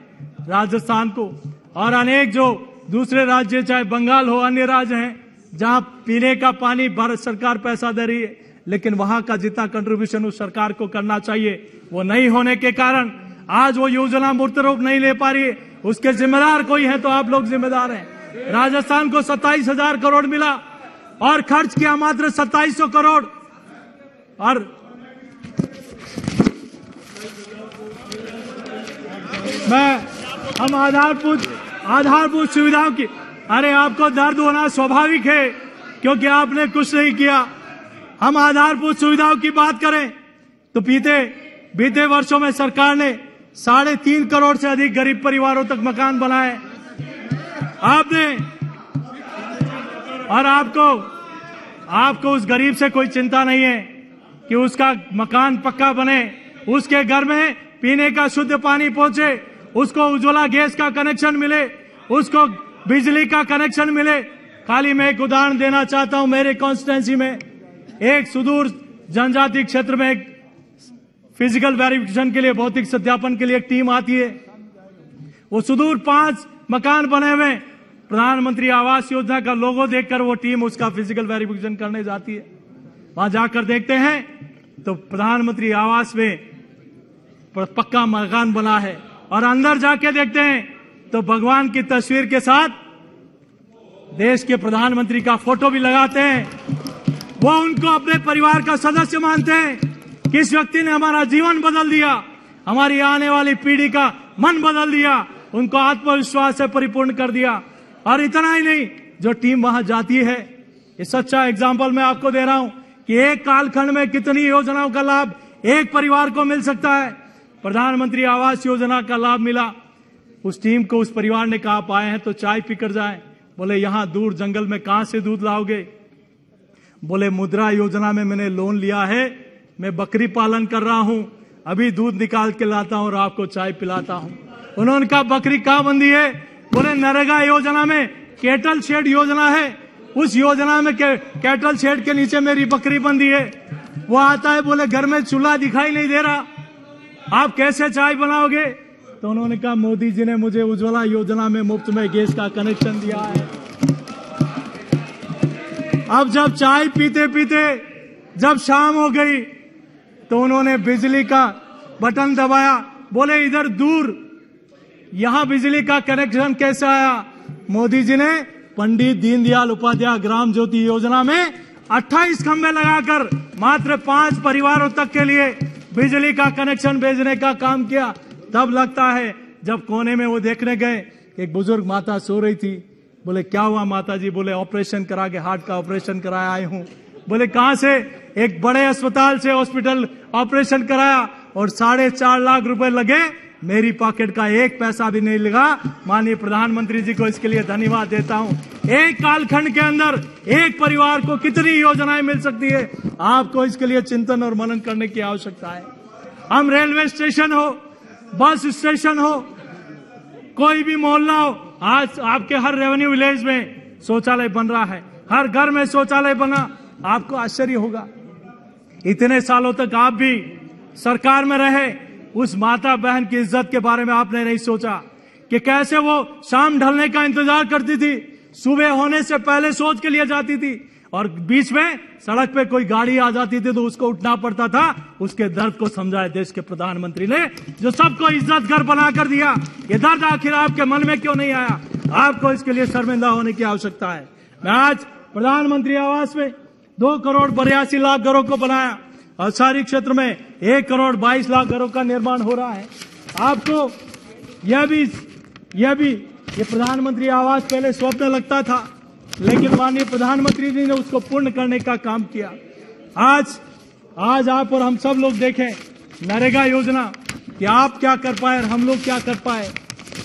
राजस्थान को और अनेक जो दूसरे राज्य, चाहे बंगाल हो, अन्य राज्य हैं जहां पीने का पानी भारत सरकार पैसा दे रही है, लेकिन वहां का जितना कंट्रीब्यूशन उस सरकार को करना चाहिए वो नहीं होने के कारण आज वो योजना मूर्त रूप नहीं ले पा रही है। उसके जिम्मेदार कोई है तो आप लोग जिम्मेदार हैं। राजस्थान को 27,000 करोड़ मिला और खर्च किया मात्र 2700 करोड़। और हम आधारभूत सुविधाओं की, अरे आपको दर्द होना स्वाभाविक है क्योंकि आपने कुछ नहीं किया। हम आधारभूत सुविधाओं की बात करें तो बीते वर्षों में सरकार ने 3.5 करोड़ से अधिक गरीब परिवारों तक मकान बनाए आपने। और आपको उस गरीब से कोई चिंता नहीं है कि उसका मकान पक्का बने, उसके घर में पीने का शुद्ध पानी पहुंचे, उसको उज्ज्वला गैस का कनेक्शन मिले, उसको बिजली का कनेक्शन मिले। खाली मैं एक उदाहरण देना चाहता हूं। मेरे कॉन्स्टिट्यूएंसी में एक सुदूर जनजाति क्षेत्र में एक फिजिकल वेरिफिकेशन के लिए, भौतिक सत्यापन के लिए एक टीम आती है। वो सुदूर 5 मकान बने हुए, प्रधानमंत्री आवास योजना का लोगो देखकर वो टीम उसका फिजिकल वेरिफिकेशन करने जाती है। वहां जाकर देखते हैं तो प्रधानमंत्री आवास में पक्का मकान बना है और अंदर जाके देखते हैं तो भगवान की तस्वीर के साथ देश के प्रधानमंत्री का फोटो भी लगाते हैं। वो उनको अपने परिवार का सदस्य मानते हैं। किस व्यक्ति ने हमारा जीवन बदल दिया, हमारी आने वाली पीढ़ी का मन बदल दिया, उनको आत्मविश्वास से परिपूर्ण कर दिया। और इतना ही नहीं, जो टीम वहां जाती है, ये सच्चा एग्जाम्पल मैं आपको दे रहा हूं कि एक कालखंड में कितनी योजनाओं का लाभ एक परिवार को मिल सकता है। प्रधानमंत्री आवास योजना का लाभ मिला, उस टीम को, उस परिवार ने कहा आप आए हैं तो चाय पीकर जाएं। बोले यहां दूर जंगल में कहां से दूध लाओगे? बोले मुद्रा योजना में मैंने लोन लिया है, मैं बकरी पालन कर रहा हूं, अभी दूध निकाल के लाता हूं और आपको चाय पिलाता हूं। उन्होंने कहा बकरी कहां बंधी है? बोले नरेगा योजना में कैटल शेड योजना है, उस योजना में कैटल शेड के नीचे मेरी बकरी बंधी है। वो आता है, बोले घर में चूल्हा दिखाई नहीं दे रहा, आप कैसे चाय बनाओगे? तो उन्होंने कहा मोदी जी ने मुझे उज्ज्वला योजना में मुफ्त में गैस का कनेक्शन दिया है। अब जब चाय पीते पीते जब शाम हो गई तो उन्होंने बिजली का बटन दबाया। बोले इधर दूर यहां बिजली का कनेक्शन कैसे आया? मोदी जी ने पंडित दीनदयाल उपाध्याय ग्राम ज्योति योजना में 28 खंभे लगाकर मात्र 5 परिवारों तक के लिए बिजली का कनेक्शन भेजने का काम किया। तब लगता है जब कोने में वो देखने गए, एक बुजुर्ग माता सो रही थी। बोले क्या हुआ माता जी? बोले ऑपरेशन करा के, हार्ट का ऑपरेशन कराया आए हूं। बोले कहां से? एक बड़े अस्पताल से हॉस्पिटल ऑपरेशन कराया और 4.5 लाख रुपए लगे, मेरी पॉकेट का एक पैसा भी नहीं लगा। माननीय प्रधानमंत्री जी को इसके लिए धन्यवाद देता हूं। एक कालखंड के अंदर एक परिवार को कितनी योजनाएं मिल सकती है, आपको इसके लिए चिंतन और मनन करने की आवश्यकता है। हम रेलवे स्टेशन हो, बस स्टेशन हो, कोई भी मोहल्ला हो, आज आपके हर रेवेन्यू विलेज में शौचालय बन रहा है, हर घर में शौचालय बना। आपको आश्चर्य होगा, इतने सालों तक आप भी सरकार में रहे, उस माता बहन की इज्जत के बारे में आपने नहीं सोचा कि कैसे वो शाम ढलने का इंतजार करती थी, सुबह होने से पहले सोच के लिए जाती थी और बीच में सड़क पे कोई गाड़ी आ जाती थी तो उसको उठना पड़ता था। उसके दर्द को समझाया देश के प्रधानमंत्री ने, जो सबको इज्जत घर बना कर दिया। ये दर्द आखिर आपके मन में क्यों नहीं आया? आपको इसके लिए शर्मिंदा होने की आवश्यकता है। मैं आज प्रधानमंत्री आवास में 2 करोड़ 82 लाख घरों को बनाया और शहरी क्षेत्र में 1 करोड़ 22 लाख घरों का निर्माण हो रहा है। आपको ये प्रधानमंत्री आवास पहले स्वप्न लगता था, लेकिन माननीय प्रधानमंत्री जी ने उसको पूर्ण करने का काम किया। आज आप और हम सब लोग देखें नरेगा योजना कि आप क्या कर पाए और हम लोग क्या कर पाए।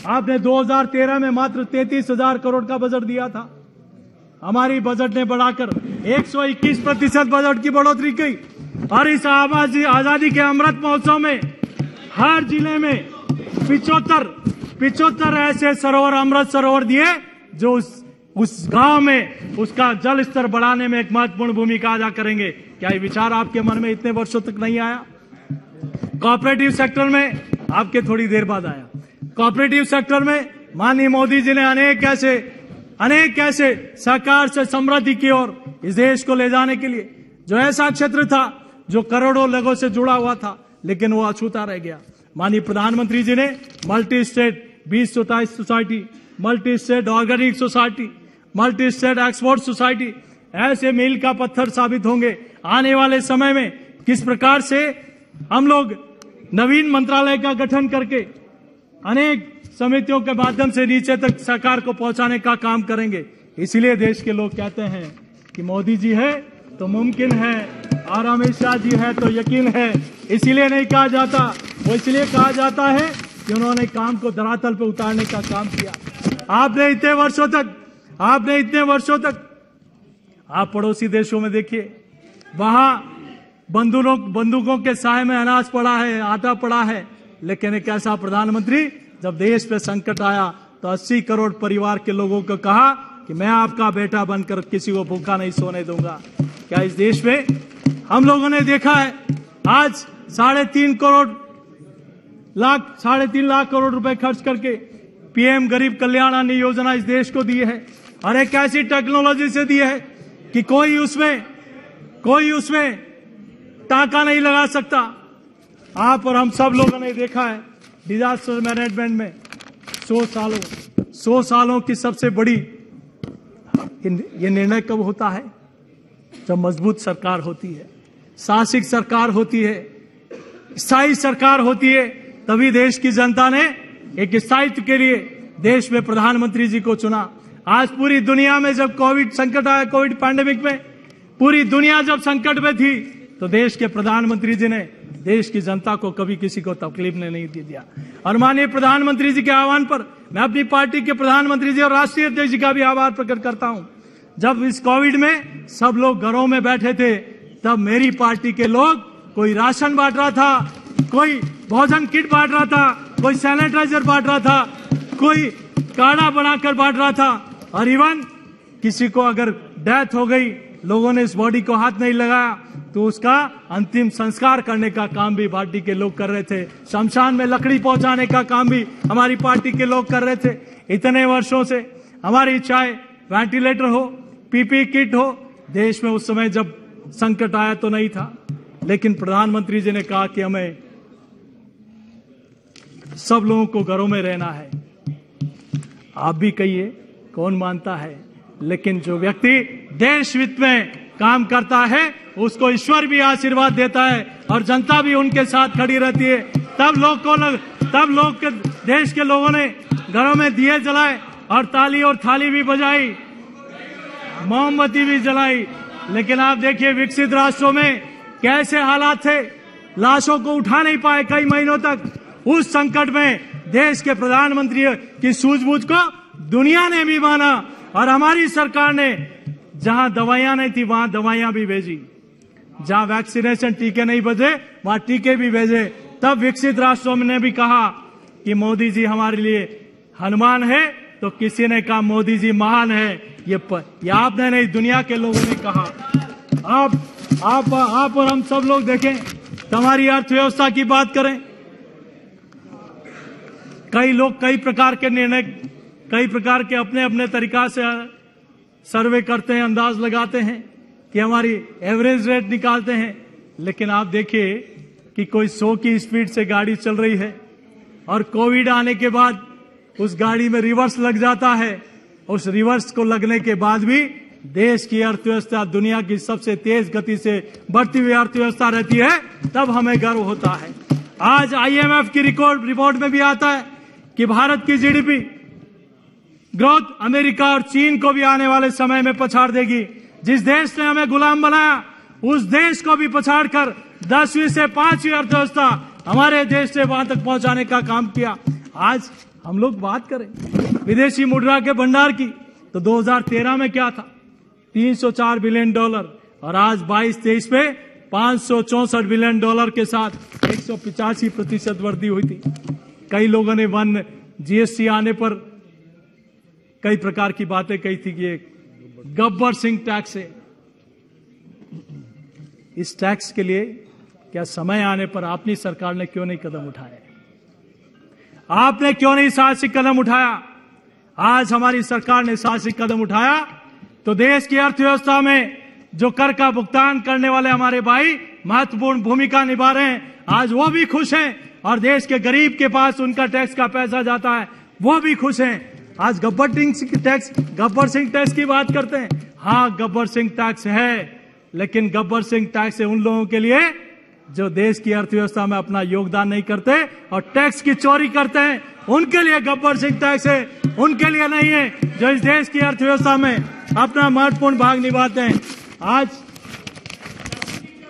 आपने 2013 में मात्र 33,000 करोड़ का बजट दिया था, हमारी बजट ने बढ़ाकर 121% बजट की बढ़ोतरी की और इस आजादी के अमृत महोत्सव में हर जिले में 75 ऐसे सरोवर, अमृत सरोवर दिए जो उस गांव में उसका जल स्तर बढ़ाने में एक महत्वपूर्ण भूमिका अदा करेंगे। क्या ये विचार आपके मन में इतने वर्षों तक नहीं आया? कोऑपरेटिव सेक्टर में आपके थोड़ी देर बाद आया। कोऑपरेटिव सेक्टर में माननीय मोदी जी ने अनेक ऐसे सहकार से समृद्धि की ओर इस देश को ले जाने के लिए, जो ऐसा क्षेत्र था जो करोड़ों लोगों से जुड़ा हुआ था लेकिन वो अछूता रह गया। माननीय प्रधानमंत्री जी ने multi state 20 society, multi state organic society, multi state export society ऐसे मील का पत्थर साबित होंगे आने वाले समय में। किस प्रकार से हम लोग नवीन मंत्रालय का गठन करके अनेक समितियों के माध्यम से नीचे तक सरकार को पहुंचाने का काम करेंगे। इसलिए देश के लोग कहते हैं कि मोदी जी है तो मुमकिन है और अमित शाह जी है तो यकीन है। इसीलिए नहीं कहा जाता, वो इसलिए कहा जाता है कि उन्होंने काम को धरातल पर उतारने का काम किया। आपने इतने वर्षों तक आप पड़ोसी देशों में देखिए, वहां बंदूकों के साए में अनाज पड़ा है, आटा पड़ा है, लेकिन एक ऐसा प्रधानमंत्री जब देश पे संकट आया तो 80 करोड़ परिवार के लोगों को कहा कि मैं आपका बेटा बनकर किसी को भूखा नहीं सोने दूंगा। क्या इस देश में हम लोगों ने देखा है आज 3.5 लाख करोड़ रुपए खर्च करके पीएम गरीब कल्याण अन्न योजना इस देश को दी है और एक ऐसी टेक्नोलॉजी से दी है कि कोई उसमें टाका नहीं लगा सकता। आप और हम सब लोगों ने देखा है डिजास्टर मैनेजमेंट में 100 सालों की सबसे बड़ी ये निर्णय कब होता है? जब मजबूत सरकार होती है, साहसिक सरकार होती है, स्थायी सरकार होती है, तभी देश की जनता ने एक स्थायित्व के लिए देश में प्रधानमंत्री जी को चुना। आज पूरी दुनिया में जब कोविड संकट आया, कोविड पैंडेमिक में पूरी दुनिया जब संकट में थी तो देश के प्रधानमंत्री जी ने देश की जनता को कभी किसी को तकलीफ ने नहीं दिया। और माननीय प्रधानमंत्री जी के आह्वान पर मैं अपनी पार्टी के प्रधानमंत्री जी और राष्ट्रीय अध्यक्ष जी का भी आभार प्रकट करता हूं। जब इस कोविड में सब लोग घरों में बैठे थे, तब मेरी पार्टी के लोग कोई राशन बांट रहा था, कोई भोजन किट बांट रहा था, कोई सैनिटाइजर बांट रहा था, कोई काढ़ा बनाकर बांट रहा था, और इवन किसी को अगर डेथ हो गई, लोगों ने इस बॉडी को हाथ नहीं लगाया तो उसका अंतिम संस्कार करने का काम भी पार्टी के लोग कर रहे थे। शमशान में लकड़ी पहुंचाने का काम भी हमारी पार्टी के लोग कर रहे थे। इतने वर्षों से हमारी चाहे वेंटिलेटर हो, पीपी किट हो, देश में उस समय जब संकट आया तो नहीं था, लेकिन प्रधानमंत्री जी ने कहा कि हमें सब लोगों को घरों में रहना है। आप भी कहिए, कौन मानता है, लेकिन जो व्यक्ति देश हित में काम करता है उसको ईश्वर भी आशीर्वाद देता है और जनता भी उनके साथ खड़ी रहती है। तब लोग के देश के लोगों ने घरों में दिए जलाए और ताली और थाली भी बजाई, मोमबत्ती भी जलाई। लेकिन आप देखिए विकसित राष्ट्रों में कैसे हालात थे, लाशों को उठा नहीं पाए कई महीनों तक। उस संकट में देश के प्रधानमंत्री की सूझबूझ को दुनिया ने भी माना और हमारी सरकार ने जहां दवाइयां नहीं थी वहां दवाइयां भी भेजी, जहां वैक्सीनेशन टीके नहीं बचे वहां टीके भी भेजे। तब विकसित राष्ट्रों ने भी कहा कि मोदी जी हमारे लिए हनुमान है, तो किसी ने कहा मोदी जी महान है। ये आपने नहीं, दुनिया के लोगों ने कहा। आप और हम सब लोग देखें, हमारी अर्थव्यवस्था की बात करें, कई लोग कई प्रकार के निर्णय, कई प्रकार के अपने अपने तरीका से सर्वे करते हैं, अंदाज लगाते हैं कि हमारी एवरेज रेट निकालते हैं। लेकिन आप देखिए कि कोई 100 की स्पीड से गाड़ी चल रही है और कोविड आने के बाद उस गाड़ी में रिवर्स लग जाता है। उस रिवर्स को लगने के बाद भी देश की अर्थव्यवस्था दुनिया की सबसे तेज गति से बढ़ती हुई अर्थव्यवस्था रहती है, तब हमें गर्व होता है। आज IMF की रिपोर्ट में भी आता है कि भारत की जीडीपी ग्रोथ अमेरिका और चीन को भी आने वाले समय में पछाड़ देगी। जिस देश ने हमें गुलाम बनाया उस देश को भी पछाड़कर 10वीं से 5वीं अर्थव्यवस्था हमारे देश से वहां तक पहुंचाने का काम किया। आज हम लोग बात करें विदेशी मुद्रा के भंडार की, तो 2013 में क्या था, $304 बिलियन, और आज 22-23 में $564 बिलियन के साथ 185% वृद्धि हुई थी। कई लोगों ने GST आने पर कई प्रकार की बातें कही थी कि ये गब्बर सिंह टैक्स है। इस टैक्स के लिए क्या समय आने पर अपनी सरकार ने क्यों नहीं कदम उठाए? आपने क्यों नहीं साहसिक कदम उठाया? आज हमारी सरकार ने साहसिक कदम उठाया तो देश की अर्थव्यवस्था में जो कर का भुगतान करने वाले हमारे भाई महत्वपूर्ण भूमिका निभा रहे हैं, आज वो भी खुश हैं और देश के गरीब के पास उनका टैक्स का पैसा जाता है, वो भी खुश हैं। आज गब्बर सिंह टैक्स की बात करते हैं। हाँ, गब्बर सिंह टैक्स है, लेकिन गब्बर सिंह टैक्स है उन लोगों के लिए जो देश की अर्थव्यवस्था में अपना योगदान नहीं करते और टैक्स की चोरी करते हैं, उनके लिए गब्बर सिंह टैक्स है, उनके लिए नहीं है जो इस देश की अर्थव्यवस्था में अपना महत्वपूर्ण भाग निभाते हैं।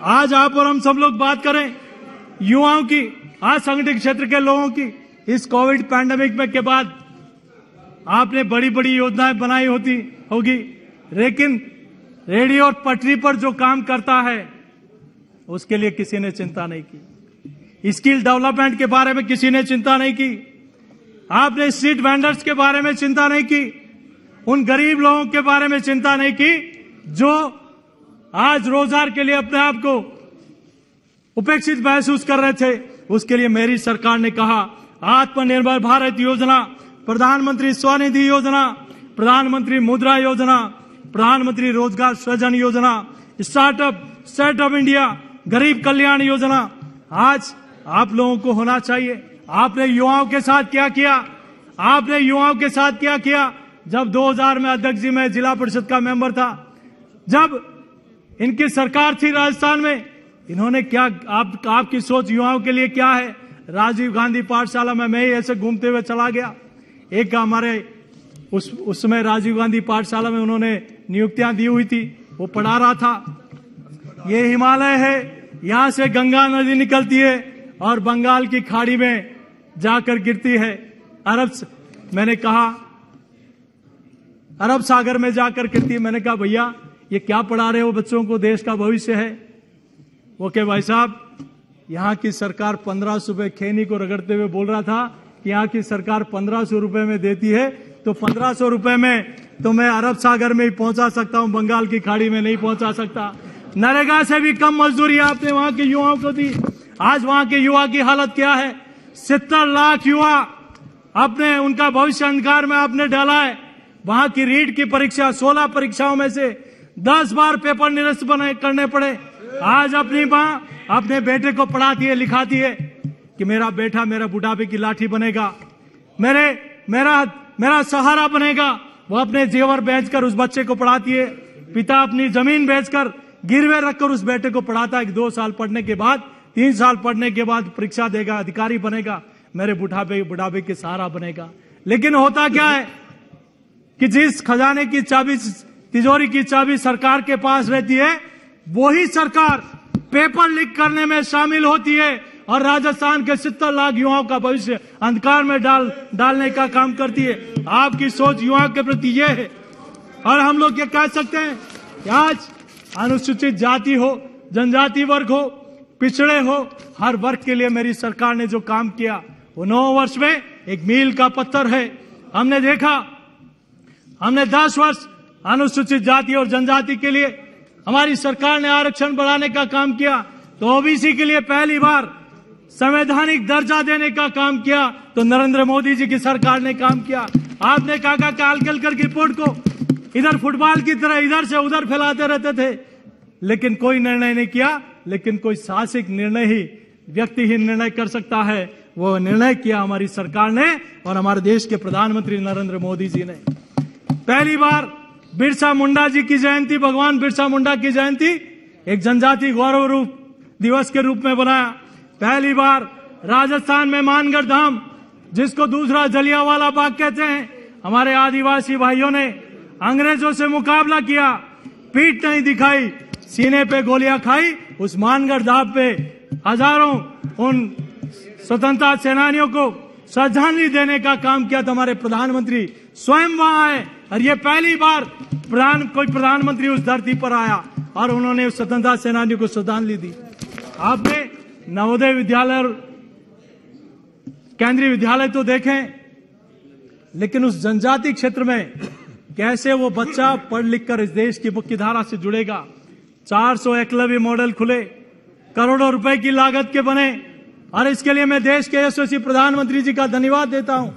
आज आप और हम सब लोग बात करें युवाओं की, असंगठित क्षेत्र के लोगों की। इस कोविड पैंडेमिक में के बाद आपने बड़ी बड़ी योजनाएं बनाई होगी, लेकिन रेडियो और पटरी पर जो काम करता है उसके लिए किसी ने चिंता नहीं की। स्किल डेवलपमेंट के बारे में किसी ने चिंता नहीं की। आपने स्ट्रीट वेंडर्स के बारे में चिंता नहीं की। उन गरीब लोगों के बारे में चिंता नहीं की जो आज रोजगार के लिए अपने आप को उपेक्षित महसूस कर रहे थे। उसके लिए मेरी सरकार ने कहा आत्मनिर्भर भारत योजना, प्रधानमंत्री स्वनिधि योजना, प्रधानमंत्री मुद्रा योजना, प्रधानमंत्री रोजगार सृजन योजना, स्टार्टअप इंडिया, गरीब कल्याण योजना। आज आप लोगों को होना चाहिए। आपने युवाओं के साथ क्या किया? आपने युवाओं के साथ क्या किया? जब 2000 में अध्यक्ष जी मैं जिला परिषद का मेंबर था, जब इनकी सरकार थी राजस्थान में, इन्होंने क्या, आपकी सोच युवाओं के लिए क्या है? राजीव गांधी पाठशाला में मैं ही ऐसे घूमते हुए चला गया। एक हमारे उस समय राजीव गांधी पाठशाला में उन्होंने नियुक्तियां दी हुई थी, वो पढ़ा रहा था। ये हिमालय है, यहां से गंगा नदी निकलती है और बंगाल की खाड़ी में जाकर गिरती है मैंने कहा अरब सागर में जाकर गिरती है। मैंने कहा भैया ये क्या पढ़ा रहे हो बच्चों को, देश का भविष्य है। वो के भाई साहब यहाँ की सरकार 1500 रुपए खैनी को रगड़ते हुए बोल रहा था कि यहाँ की सरकार 1500 रुपए में देती है, तो 1500 रुपए में तो मैं अरब सागर में ही पहुंचा सकता हूं, बंगाल की खाड़ी में नहीं पहुंचा सकता। नरेगा से भी कम मजदूरी आपने वहां के युवाओं को दी। आज वहां के युवा की हालत क्या है? 70 लाख युवा अपने उनका भविष्य अंधकार में आपने डाला है। वहां की रीट की परीक्षा 16 परीक्षाओं में से 10 बार पेपर निरस्त करने पड़े। आज अपनी मां अपने बेटे को पढ़ाती है, लिखाती है कि मेरा बेटा मेरा बुढ़ापे की लाठी बनेगा, मेरा सहारा बनेगा। वो अपने जेवर बेचकर उस बच्चे को पढ़ाती है। पिता अपनी जमीन बेचकर गिरवे रखकर उस बेटे को पढ़ाता है कि 2 साल पढ़ने के बाद 3 साल पढ़ने के बाद परीक्षा देगा, अधिकारी बनेगा, मेरे बुढ़ापे के सहारा बनेगा। लेकिन होता क्या है कि जिस खजाने की चाबी, तिजोरी की चाबी सरकार के पास रहती है, वही सरकार पेपर लीक करने में शामिल होती है और राजस्थान के 70 लाख युवाओं का भविष्य अंधकार में डालने का काम करती है। आपकी सोच युवाओं के प्रति ये है। और हम लोग ये कह सकते हैं कि आज अनुसूचित जाति हो, जनजाति वर्ग हो, पिछड़े हो, हर वर्ग के लिए मेरी सरकार ने जो काम किया वो 9 वर्ष में एक मील का पत्थर है। हमने देखा, हमने 10 वर्ष अनुसूचित जाति और जनजाति के लिए हमारी सरकार ने आरक्षण बढ़ाने का काम किया, तो ओबीसी के लिए पहली बार संवैधानिक दर्जा देने का काम किया, तो नरेंद्र मोदी जी की सरकार ने काम किया। आपने काका कालकेलकर की रिपोर्ट को इधर फुटबॉल की तरह इधर से उधर फैलाते रहते थे, लेकिन कोई निर्णय नहीं किया। लेकिन कोई साहसिक निर्णय ही व्यक्ति ही निर्णय कर सकता है, वो निर्णय किया हमारी सरकार ने और हमारे देश के प्रधानमंत्री नरेंद्र मोदी जी ने। पहली बार बिरसा मुंडा जी की जयंती, भगवान बिरसा मुंडा की जयंती एक जनजाति गौरव रूप दिवस के रूप में बनाया। पहली बार राजस्थान में मानगढ़ धाम, जिसको दूसरा जलियांवाला बाग कहते हैं, हमारे आदिवासी भाइयों ने अंग्रेजों से मुकाबला किया, पीठ नहीं दिखाई, सीने पे गोलियां खाई। उस मानगढ़ धाम पे हजारों उन स्वतंत्रता सेनानियों को श्रद्धांजलि देने का काम किया, तो हमारे प्रधानमंत्री स्वयं वहां आए। और ये पहली बार कोई प्रधानमंत्री उस धरती पर आया और उन्होंने उस स्वतंत्रता सेनानियों को श्रद्धांजलि दी। आपने नवोदय विद्यालय और केंद्रीय विद्यालय तो देखें, लेकिन उस जनजाति क्षेत्र में कैसे वो बच्चा पढ़ लिख कर इस देश की मुख्य धारा से जुड़ेगा। 400 एकलव्य मॉडल खुले, करोड़ों रुपए की लागत के बने। और इसके लिए मैं देश के यशस्वी प्रधानमंत्री जी का धन्यवाद देता हूं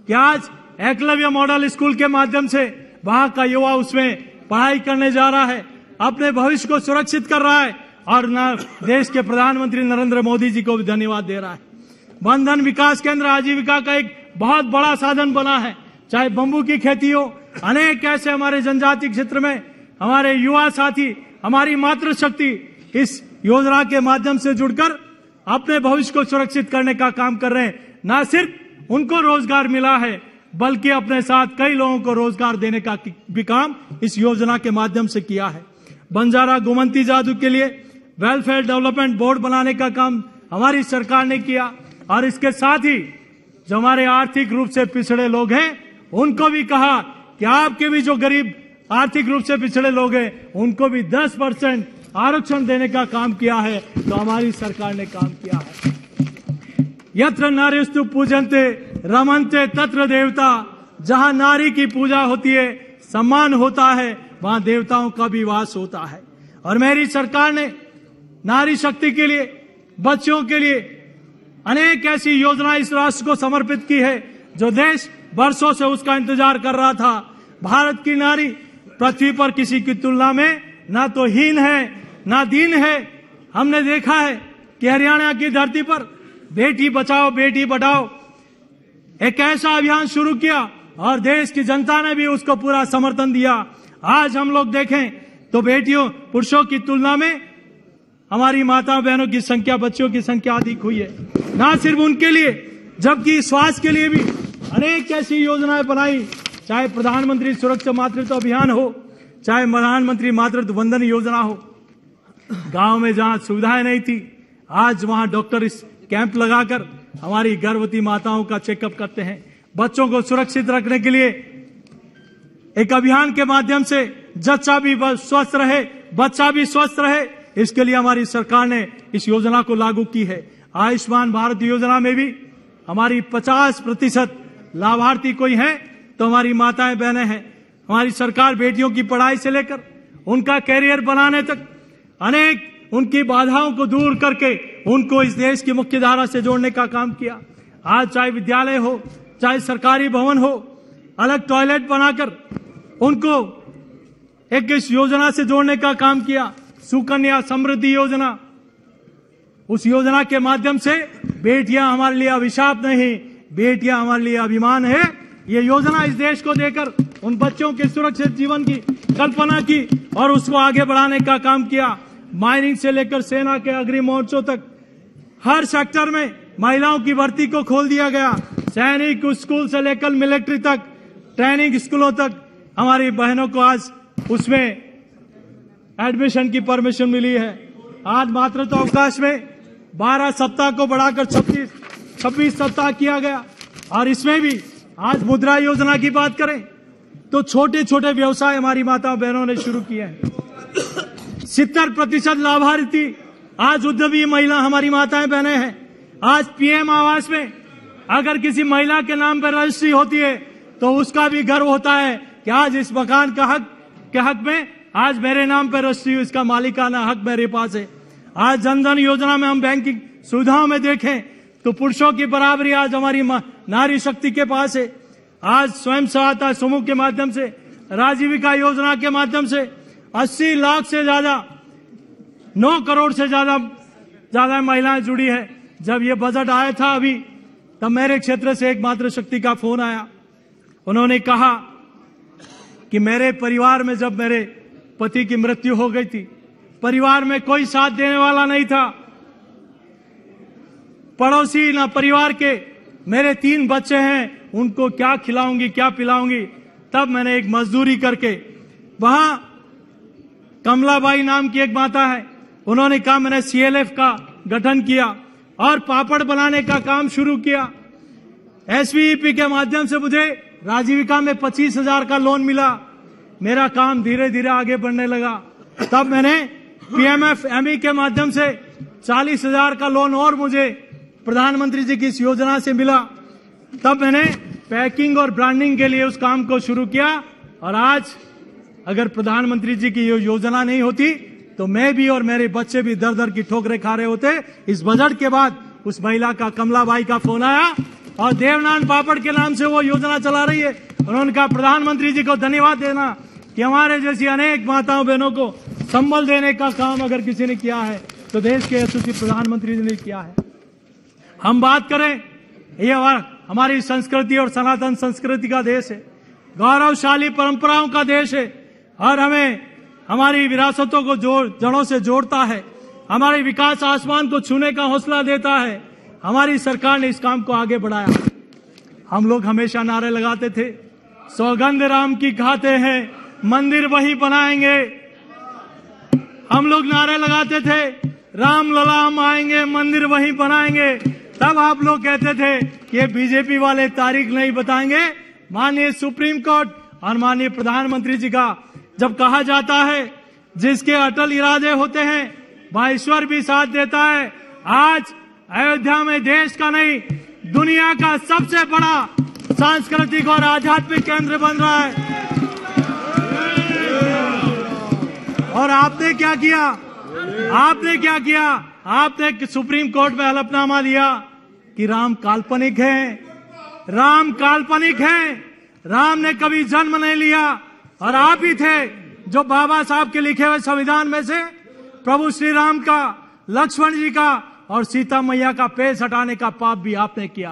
कि आज एकलव्य मॉडल स्कूल के माध्यम से वहां का युवा उसमें पढ़ाई करने जा रहा है, अपने भविष्य को सुरक्षित कर रहा है और देश के प्रधानमंत्री नरेंद्र मोदी जी को भी धन्यवाद दे रहा है। बंधन विकास केंद्र आजीविका का एक बहुत बड़ा साधन बना है, चाहे बंबू की खेती हो, अनेक ऐसे हमारे जनजाति क्षेत्र में हमारे युवा साथी, हमारी मातृशक्ति इस योजना के माध्यम से जुड़कर अपने भविष्य को सुरक्षित करने का काम कर रहे हैं। न सिर्फ उनको रोजगार मिला है, बल्कि अपने साथ कई लोगों को रोजगार देने का भी काम इस योजना के माध्यम से किया है। बंजारा गोमती जादू के लिए वेलफेयर डेवलपमेंट बोर्ड बनाने का काम हमारी सरकार ने किया। और इसके साथ ही जो हमारे आर्थिक रूप से पिछड़े लोग हैं, उनको भी कहा कि आपके भी जो गरीब आर्थिक रूप से पिछड़े लोग हैं, उनको भी 10% आरक्षण देने का काम किया है, तो हमारी सरकार ने काम किया है। यत्र नारीस्तु पूजन्ते रमन्ते तत्र देवता, जहां नारी की पूजा होती है, सम्मान होता है, वहां देवताओं का भी वास होता है। और मेरी सरकार ने नारी शक्ति के लिए, बच्चों के लिए अनेक ऐसी योजनाएं इस राष्ट्र को समर्पित की है, जो देश वर्षों से उसका इंतजार कर रहा था। भारत की नारी पृथ्वी पर किसी की तुलना में ना तो हीन है, ना दीन है। हमने देखा है कि हरियाणा की धरती पर बेटी बचाओ बेटी बढ़ाओ एक ऐसा अभियान शुरू किया और देश की जनता ने भी उसको पूरा समर्थन दिया। आज हम लोग देखें तो बेटियों पुरुषों की तुलना में हमारी माता बहनों की संख्या, बच्चों की संख्या अधिक हुई है। ना सिर्फ उनके लिए, जबकि स्वास्थ्य के लिए भी अनेक ऐसी योजनाएं बनाई, चाहे प्रधानमंत्री सुरक्षा मातृत्व अभियान हो, चाहे प्रधानमंत्री मातृत्व वंदन योजना हो। गांव में जहां सुविधाएं नहीं थी, आज वहां डॉक्टर इस कैंप लगाकर हमारी गर्भवती माताओं का चेकअप करते हैं। बच्चों को सुरक्षित रखने के लिए एक अभियान के माध्यम से जच्चा भी स्वस्थ रहे, बच्चा भी स्वस्थ रहे, इसके लिए हमारी सरकार ने इस योजना को लागू की है। आयुष्मान भारत योजना में भी हमारी 50% लाभार्थी कोई हैं तो हमारी माताएं बहनें हैं। हमारी सरकार बेटियों की पढ़ाई से लेकर उनका कैरियर बनाने तक अनेक उनकी बाधाओं को दूर करके उनको इस देश की मुख्य धारा से जोड़ने का काम किया। आज चाहे विद्यालय हो, चाहे सरकारी भवन हो, अलग टॉयलेट बनाकर उनको एक इस योजना से जोड़ने का काम किया। सुकन्या समृद्धि योजना, उस योजना के माध्यम से बेटियां हमारे लिए अभिशाप नहीं, बेटियां हमारे लिए अभिमान है। ये योजना इस देश को देकर उन बच्चों के सुरक्षित जीवन की कल्पना की और उसको आगे बढ़ाने का काम किया। माइनिंग से लेकर सेना के अग्रिम मोर्चों तक हर सेक्टर में महिलाओं की भर्ती को खोल दिया गया। सैनिक स्कूल से लेकर मिलिट्री तक, ट्रेनिंग स्कूलों तक हमारी बहनों को आज उसमें एडमिशन की परमिशन मिली है। आज मातृत्व अवकाश में 12 सप्ताह को बढ़ाकर 26 सप्ताह किया गया। और इसमें भी आज मुद्रा योजना की बात करें तो छोटे छोटे व्यवसाय हमारी माता बहनों ने शुरू किए हैं। 70% लाभार्थी आज उद्यमी महिला हमारी माताएं बहनें हैं। आज पीएम आवास में अगर किसी महिला के नाम पर रजिस्ट्री होती है तो उसका भी गर्व होता है कि आज इस मकान का हक में आज मेरे नाम पर रजिस्ट्री, इसका मालिकाना हक मेरे पास है। आज जन धन योजना में हम बैंकिंग सुविधाओं में देखें तो पुरुषों की बराबरी आज हमारी नारी शक्ति के पास है। आज स्वयं सहायता समूह के माध्यम से, राजीविका योजना के माध्यम से 80 लाख से ज्यादा, 9 करोड़ से ज्यादा महिलाएं जुड़ी है। जब ये बजट आया था अभी, तब मेरे क्षेत्र से एक मातृशक्ति का फोन आया। उन्होंने कहा कि मेरे परिवार में जब मेरे पति की मृत्यु हो गई थी, परिवार में कोई साथ देने वाला नहीं था, पड़ोसी ना परिवार के, मेरे 3 बच्चे हैं, उनको क्या खिलाऊंगी, क्या पिलाऊंगी। तब मैंने एक मजदूरी करके, वहां कमलाबाई नाम की एक माता है, उन्होंने कहा मैंने CLF का गठन किया और पापड़ बनाने का काम शुरू किया। SVEP के माध्यम से मुझे राजीविका में 25,000 का लोन मिला। मेरा काम धीरे धीरे आगे बढ़ने लगा। तब मैंने PMFME के माध्यम से 40,000 का लोन और मुझे प्रधानमंत्री जी की इस योजना से मिला। तब मैंने पैकिंग और ब्रांडिंग के लिए उस काम को शुरू किया। और आज अगर प्रधानमंत्री जी की ये योजना नहीं होती तो मैं भी और मेरे बच्चे भी दर दर की ठोकरें खा रहे होते। इस बजट के बाद उस महिला का, कमलाबाई का फोन आया और देवनान पापड़ के नाम से वो योजना चला रही है। उन्होंने कहा प्रधानमंत्री जी को धन्यवाद देना कि हमारे जैसी अनेक माताओं बहनों को संबल देने का काम अगर किसी ने किया है तो देश के यशस्वी प्रधानमंत्री जी ने किया है। हम बात करें, ये हमारी संस्कृति और सनातन संस्कृति का देश है, गौरवशाली परंपराओं का देश है और हमें हमारी विरासतों को जड़ों से जोड़ता है। हमारे विकास आसमान को छूने का हौसला देता है। हमारी सरकार ने इस काम को आगे बढ़ाया। हम लोग हमेशा नारे लगाते थे, सौगंध राम की खाते हैं, मंदिर वही बनाएंगे। हम लोग नारे लगाते थे, राम ललाम आएंगे, मंदिर वही बनाएंगे। तब आप लोग कहते थे कि बीजेपी वाले तारीख नहीं बताएंगे। माननीय सुप्रीम कोर्ट और माननीय प्रधानमंत्री जी का जब कहा जाता है, जिसके अटल इरादे होते हैं वह ईश्वर भी साथ देता है। आज अयोध्या में देश का नहीं, दुनिया का सबसे बड़ा सांस्कृतिक और आध्यात्मिक केंद्र बन रहा है। और आपने क्या किया? आपने सुप्रीम कोर्ट में हलफनामा दिया कि राम काल्पनिक है, राम काल्पनिक है, राम ने कभी जन्म नहीं लिया। और आप ही थे जो बाबा साहब के लिखे हुए संविधान में से प्रभु श्री राम का, लक्ष्मण जी का और सीता मैया का पेश हटाने का पाप भी आपने किया।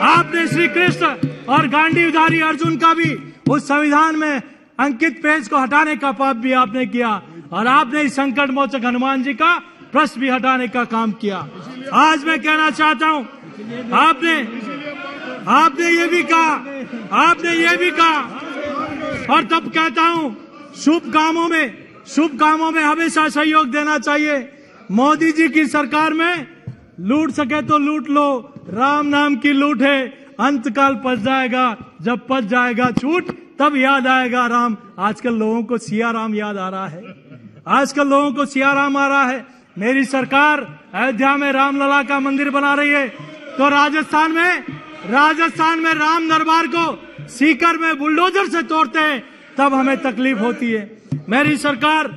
आपने श्री कृष्ण और गांडीवधारी अर्जुन का भी उस संविधान में अंकित पेज को हटाने का पाप भी आपने किया। और आपने इस संकट मोचक हनुमान जी का प्रश्न भी हटाने का काम किया। आज मैं कहना चाहता हूं, आपने ये भी कहा और तब कहता हूं, शुभ कामों में हमेशा सहयोग देना चाहिए। मोदी जी की सरकार में लूट सके तो लूट लो, राम नाम की लूट है, अंतकाल पच जाएगा, जब पच जाएगा छूट तब याद आएगा राम। आजकल लोगों को सिया राम याद आ रहा है, आजकल लोगों को सिया राम आ रहा है। मेरी सरकार अयोध्या में रामलला का मंदिर बना रही है, तो राजस्थान में राम दरबार को सीकर में बुलडोजर से तोड़ते हैं, तब हमें तकलीफ होती है। मेरी सरकार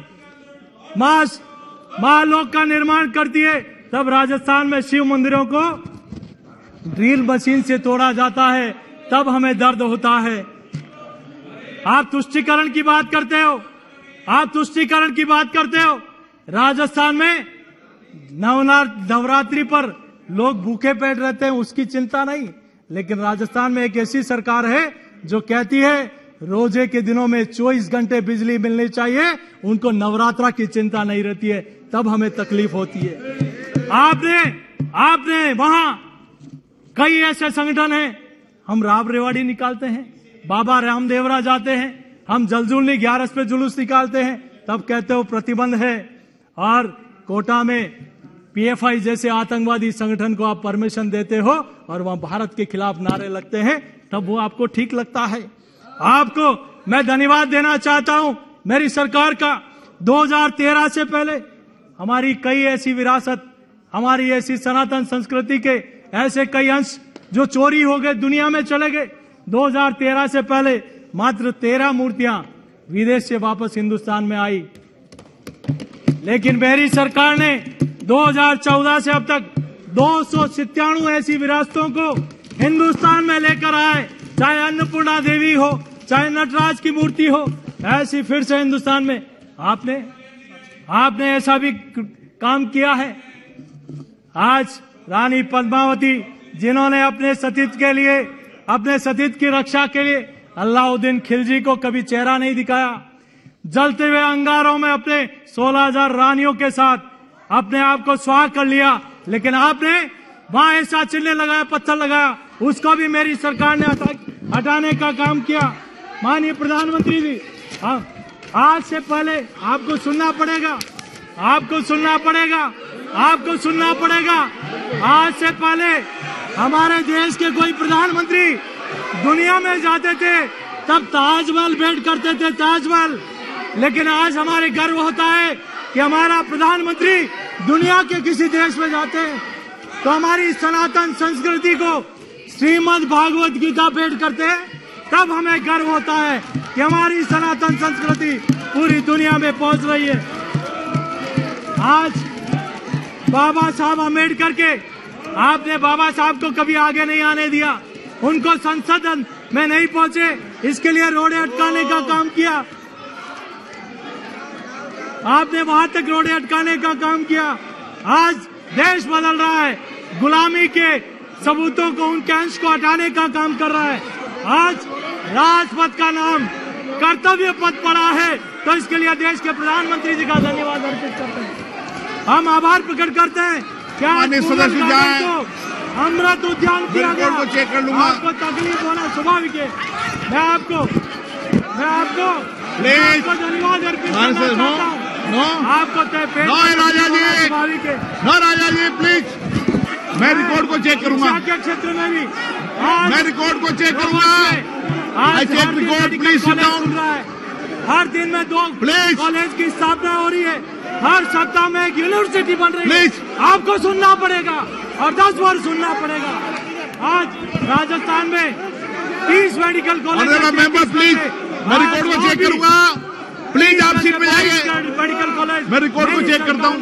महालोक का निर्माण करती है, तब राजस्थान में शिव मंदिरों को ड्रिल मशीन से तोड़ा जाता है, तब हमें दर्द होता है। आप तुष्टीकरण की बात करते हो, आप तुष्टीकरण की बात करते हो। राजस्थान में नवरात्रि पर लोग भूखे पेट रहते हैं, उसकी चिंता नहीं, लेकिन राजस्थान में एक ऐसी सरकार है जो कहती है रोजे के दिनों में 24 घंटे बिजली मिलनी चाहिए, उनको नवरात्रा की चिंता नहीं रहती है, तब हमें तकलीफ होती है। आपने वहां कई ऐसे संगठन हैं, हम राव रेवाड़ी निकालते हैं, बाबा रामदेवरा जाते हैं, हम जलजूलनी 11 पे जुलूस निकालते हैं, तब कहते हो प्रतिबंध है, और कोटा में पीएफआई जैसे आतंकवादी संगठन को आप परमिशन देते हो और वहां भारत के खिलाफ नारे लगते हैं, तब वो आपको ठीक लगता है। आपको मैं धन्यवाद देना चाहता हूं मेरी सरकार का। 2013 से पहले हमारी कई ऐसी विरासत, हमारी ऐसी सनातन संस्कृति के ऐसे कई अंश जो चोरी हो गए, दुनिया में चले गए। 2013 से पहले मात्र 13 मूर्तियां विदेश से वापस हिंदुस्तान में आई, लेकिन मेरी सरकार ने 2014 से अब तक 297 ऐसी विरासतों को हिंदुस्तान में लेकर आए, चाहे अन्नपूर्णा देवी हो, चाहे नटराज की मूर्ति हो, ऐसी फिर से हिंदुस्तान में आपने ऐसा भी काम किया है। आज रानी पद्मावती, जिन्होंने अपने सतीत्व के लिए, अपने सतीत्व की रक्षा के लिए अलाउद्दीन खिलजी को कभी चेहरा नहीं दिखाया, जलते हुए अंगारों में अपने 16,000 रानियों के साथ अपने आप को स्वाह कर लिया, लेकिन आपने वहां ऐसा चिन्ह लगाया, पत्थर लगाया, उसको भी मेरी सरकार ने हटाने का काम किया। माननीय प्रधानमंत्री जी, आज से पहले आपको सुनना पड़ेगा, आपको सुनना पड़ेगा, आपको सुनना पड़ेगा। आज से पहले हमारे देश के कोई प्रधानमंत्री दुनिया में जाते थे तब ताजमहल भेंट करते थे, ताजमहल। लेकिन आज हमारे गर्व होता है कि हमारा प्रधानमंत्री दुनिया के किसी देश में जाते हैं तो हमारी सनातन संस्कृति को श्रीमद् भागवत गीता भेंट करते हैं, तब हमें गर्व होता है कि हमारी सनातन संस्कृति पूरी दुनिया में पहुंच रही है। आज बाबा साहब अम्बेडकर के, आपने बाबा साहब को कभी आगे नहीं आने दिया, उनको संसद में नहीं पहुंचे, इसके लिए रोड़े अटकाने का काम किया, आपने वहां तक रोड़े अटकाने का काम किया। आज देश बदल रहा है, गुलामी के सबूतों को, उनके अंश को हटाने का काम कर रहा है। आज राजपथ का नाम कर्तव्य पथ पड़ा है, तो इसके लिए देश के प्रधानमंत्री जी का धन्यवाद अर्पित करते हैं, हम आभार प्रकट करते हैं। क्या अमृत उद्यान किया गया, आपको तकलीफ होना स्वाभाविक है। मैं आपको धन्यवाद अर्पित करना चाहता हूँ। आपको राजा जी प्लीज, मैं रिकॉर्ड को चेक करूंगा, के क्षेत्र में भी मैं रिकॉर्ड को चेक करूंगा। I check record, please sit down. हर दिन में 2 कॉलेज की स्थापना हो रही है, हर सप्ताह में एक यूनिवर्सिटी बन रही है, आपको सुनना पड़ेगा और 10 बार सुनना पड़ेगा। आज राजस्थान में 30 मेडिकल कॉलेज, मेंबर प्लीज, मैं रिकॉर्ड को चेक करूंगा, प्लीज आप सीट पे जाइए। मेडिकल कॉलेज मैं रिकॉर्ड को चेक करता हूँ।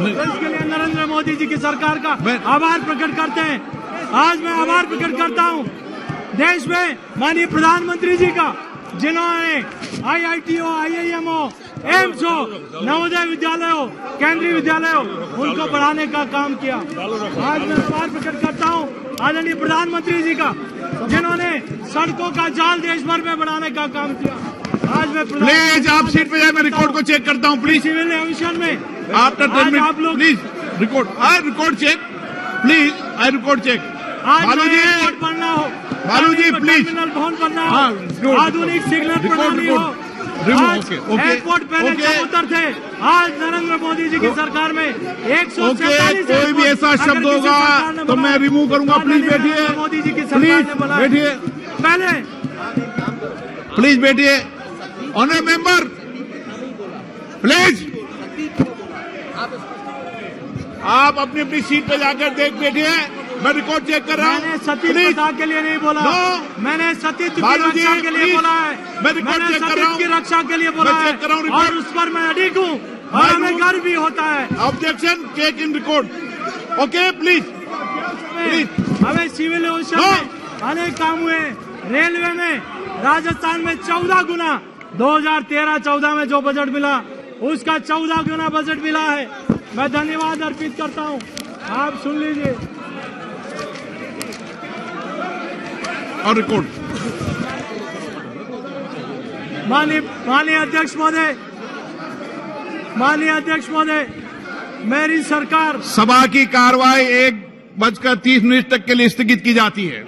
इसके लिए नरेंद्र मोदी जी की सरकार का आभार प्रकट करते हैं। आज मैं आभार प्रकट करता हूँ देश में माननीय प्रधानमंत्री जी का, जिन्होंने IIT हो, IIM हो, एम्स हो, नवोदय विद्यालय हो, केंद्रीय विद्यालय हो, उनको बढ़ाने का काम किया। आज मैं आभार प्रकट करता हूँ आदरणीय प्रधानमंत्री जी का, जिन्होंने सड़कों का जाल देश भर में बढ़ाने का काम किया। आज मैं प्लीज आप सीट पे जाए, मैं रिकॉर्ड को चेक करता हूँ प्लीज। सिविल एविएशन में after 10 minute please record, I record check please, I record check. Balu ji पढ़ना हो, बालू जी प्लीज, टर्मिनल भवन बनना हो, आधुनिक सिग्नल प्रणाली हो, आज एयरपोर्ट पे कबूतर थे, आज नरेंद्र मोदी जी की सरकार में 147 कोई भी ऐसा शब्द होगा तो मैं रिमूव करूंगा। प्लीज बैठिए, मोदी जी की सरकार ने बोला बैठिए, पहले प्लीज बैठिए। ऑनरेबल मेंबर प्लीज, आप अपनी अपनी सीट पे जाकर देख बैठिए। मैं रिकॉर्ड चेक कर रहा हूँ। मैंने सती प्रथा के लिए नहीं बोला, मैंने सतीत्व की रक्षा के लिए बोला है, मैं रिकॉर्ड चेक कर रहा हूँ, की रक्षा के लिए बोला है और उस पर मैं अडिग हूँ और हमें गर्व भी होता है। Objection take in record. Okay please. हमें सिविल एविएशन में अनेक काम हुए, रेलवे में राजस्थान में 14 गुना 2013-14 में जो बजट मिला उसका 14 गुना बजट मिला है। मैं धन्यवाद अर्पित करता हूं। आप सुन लीजिए और रिकॉर्ड। माननीय अध्यक्ष महोदय, मेरी सरकार। सभा की कार्रवाई 1:30 तक के लिए स्थगित की जाती है।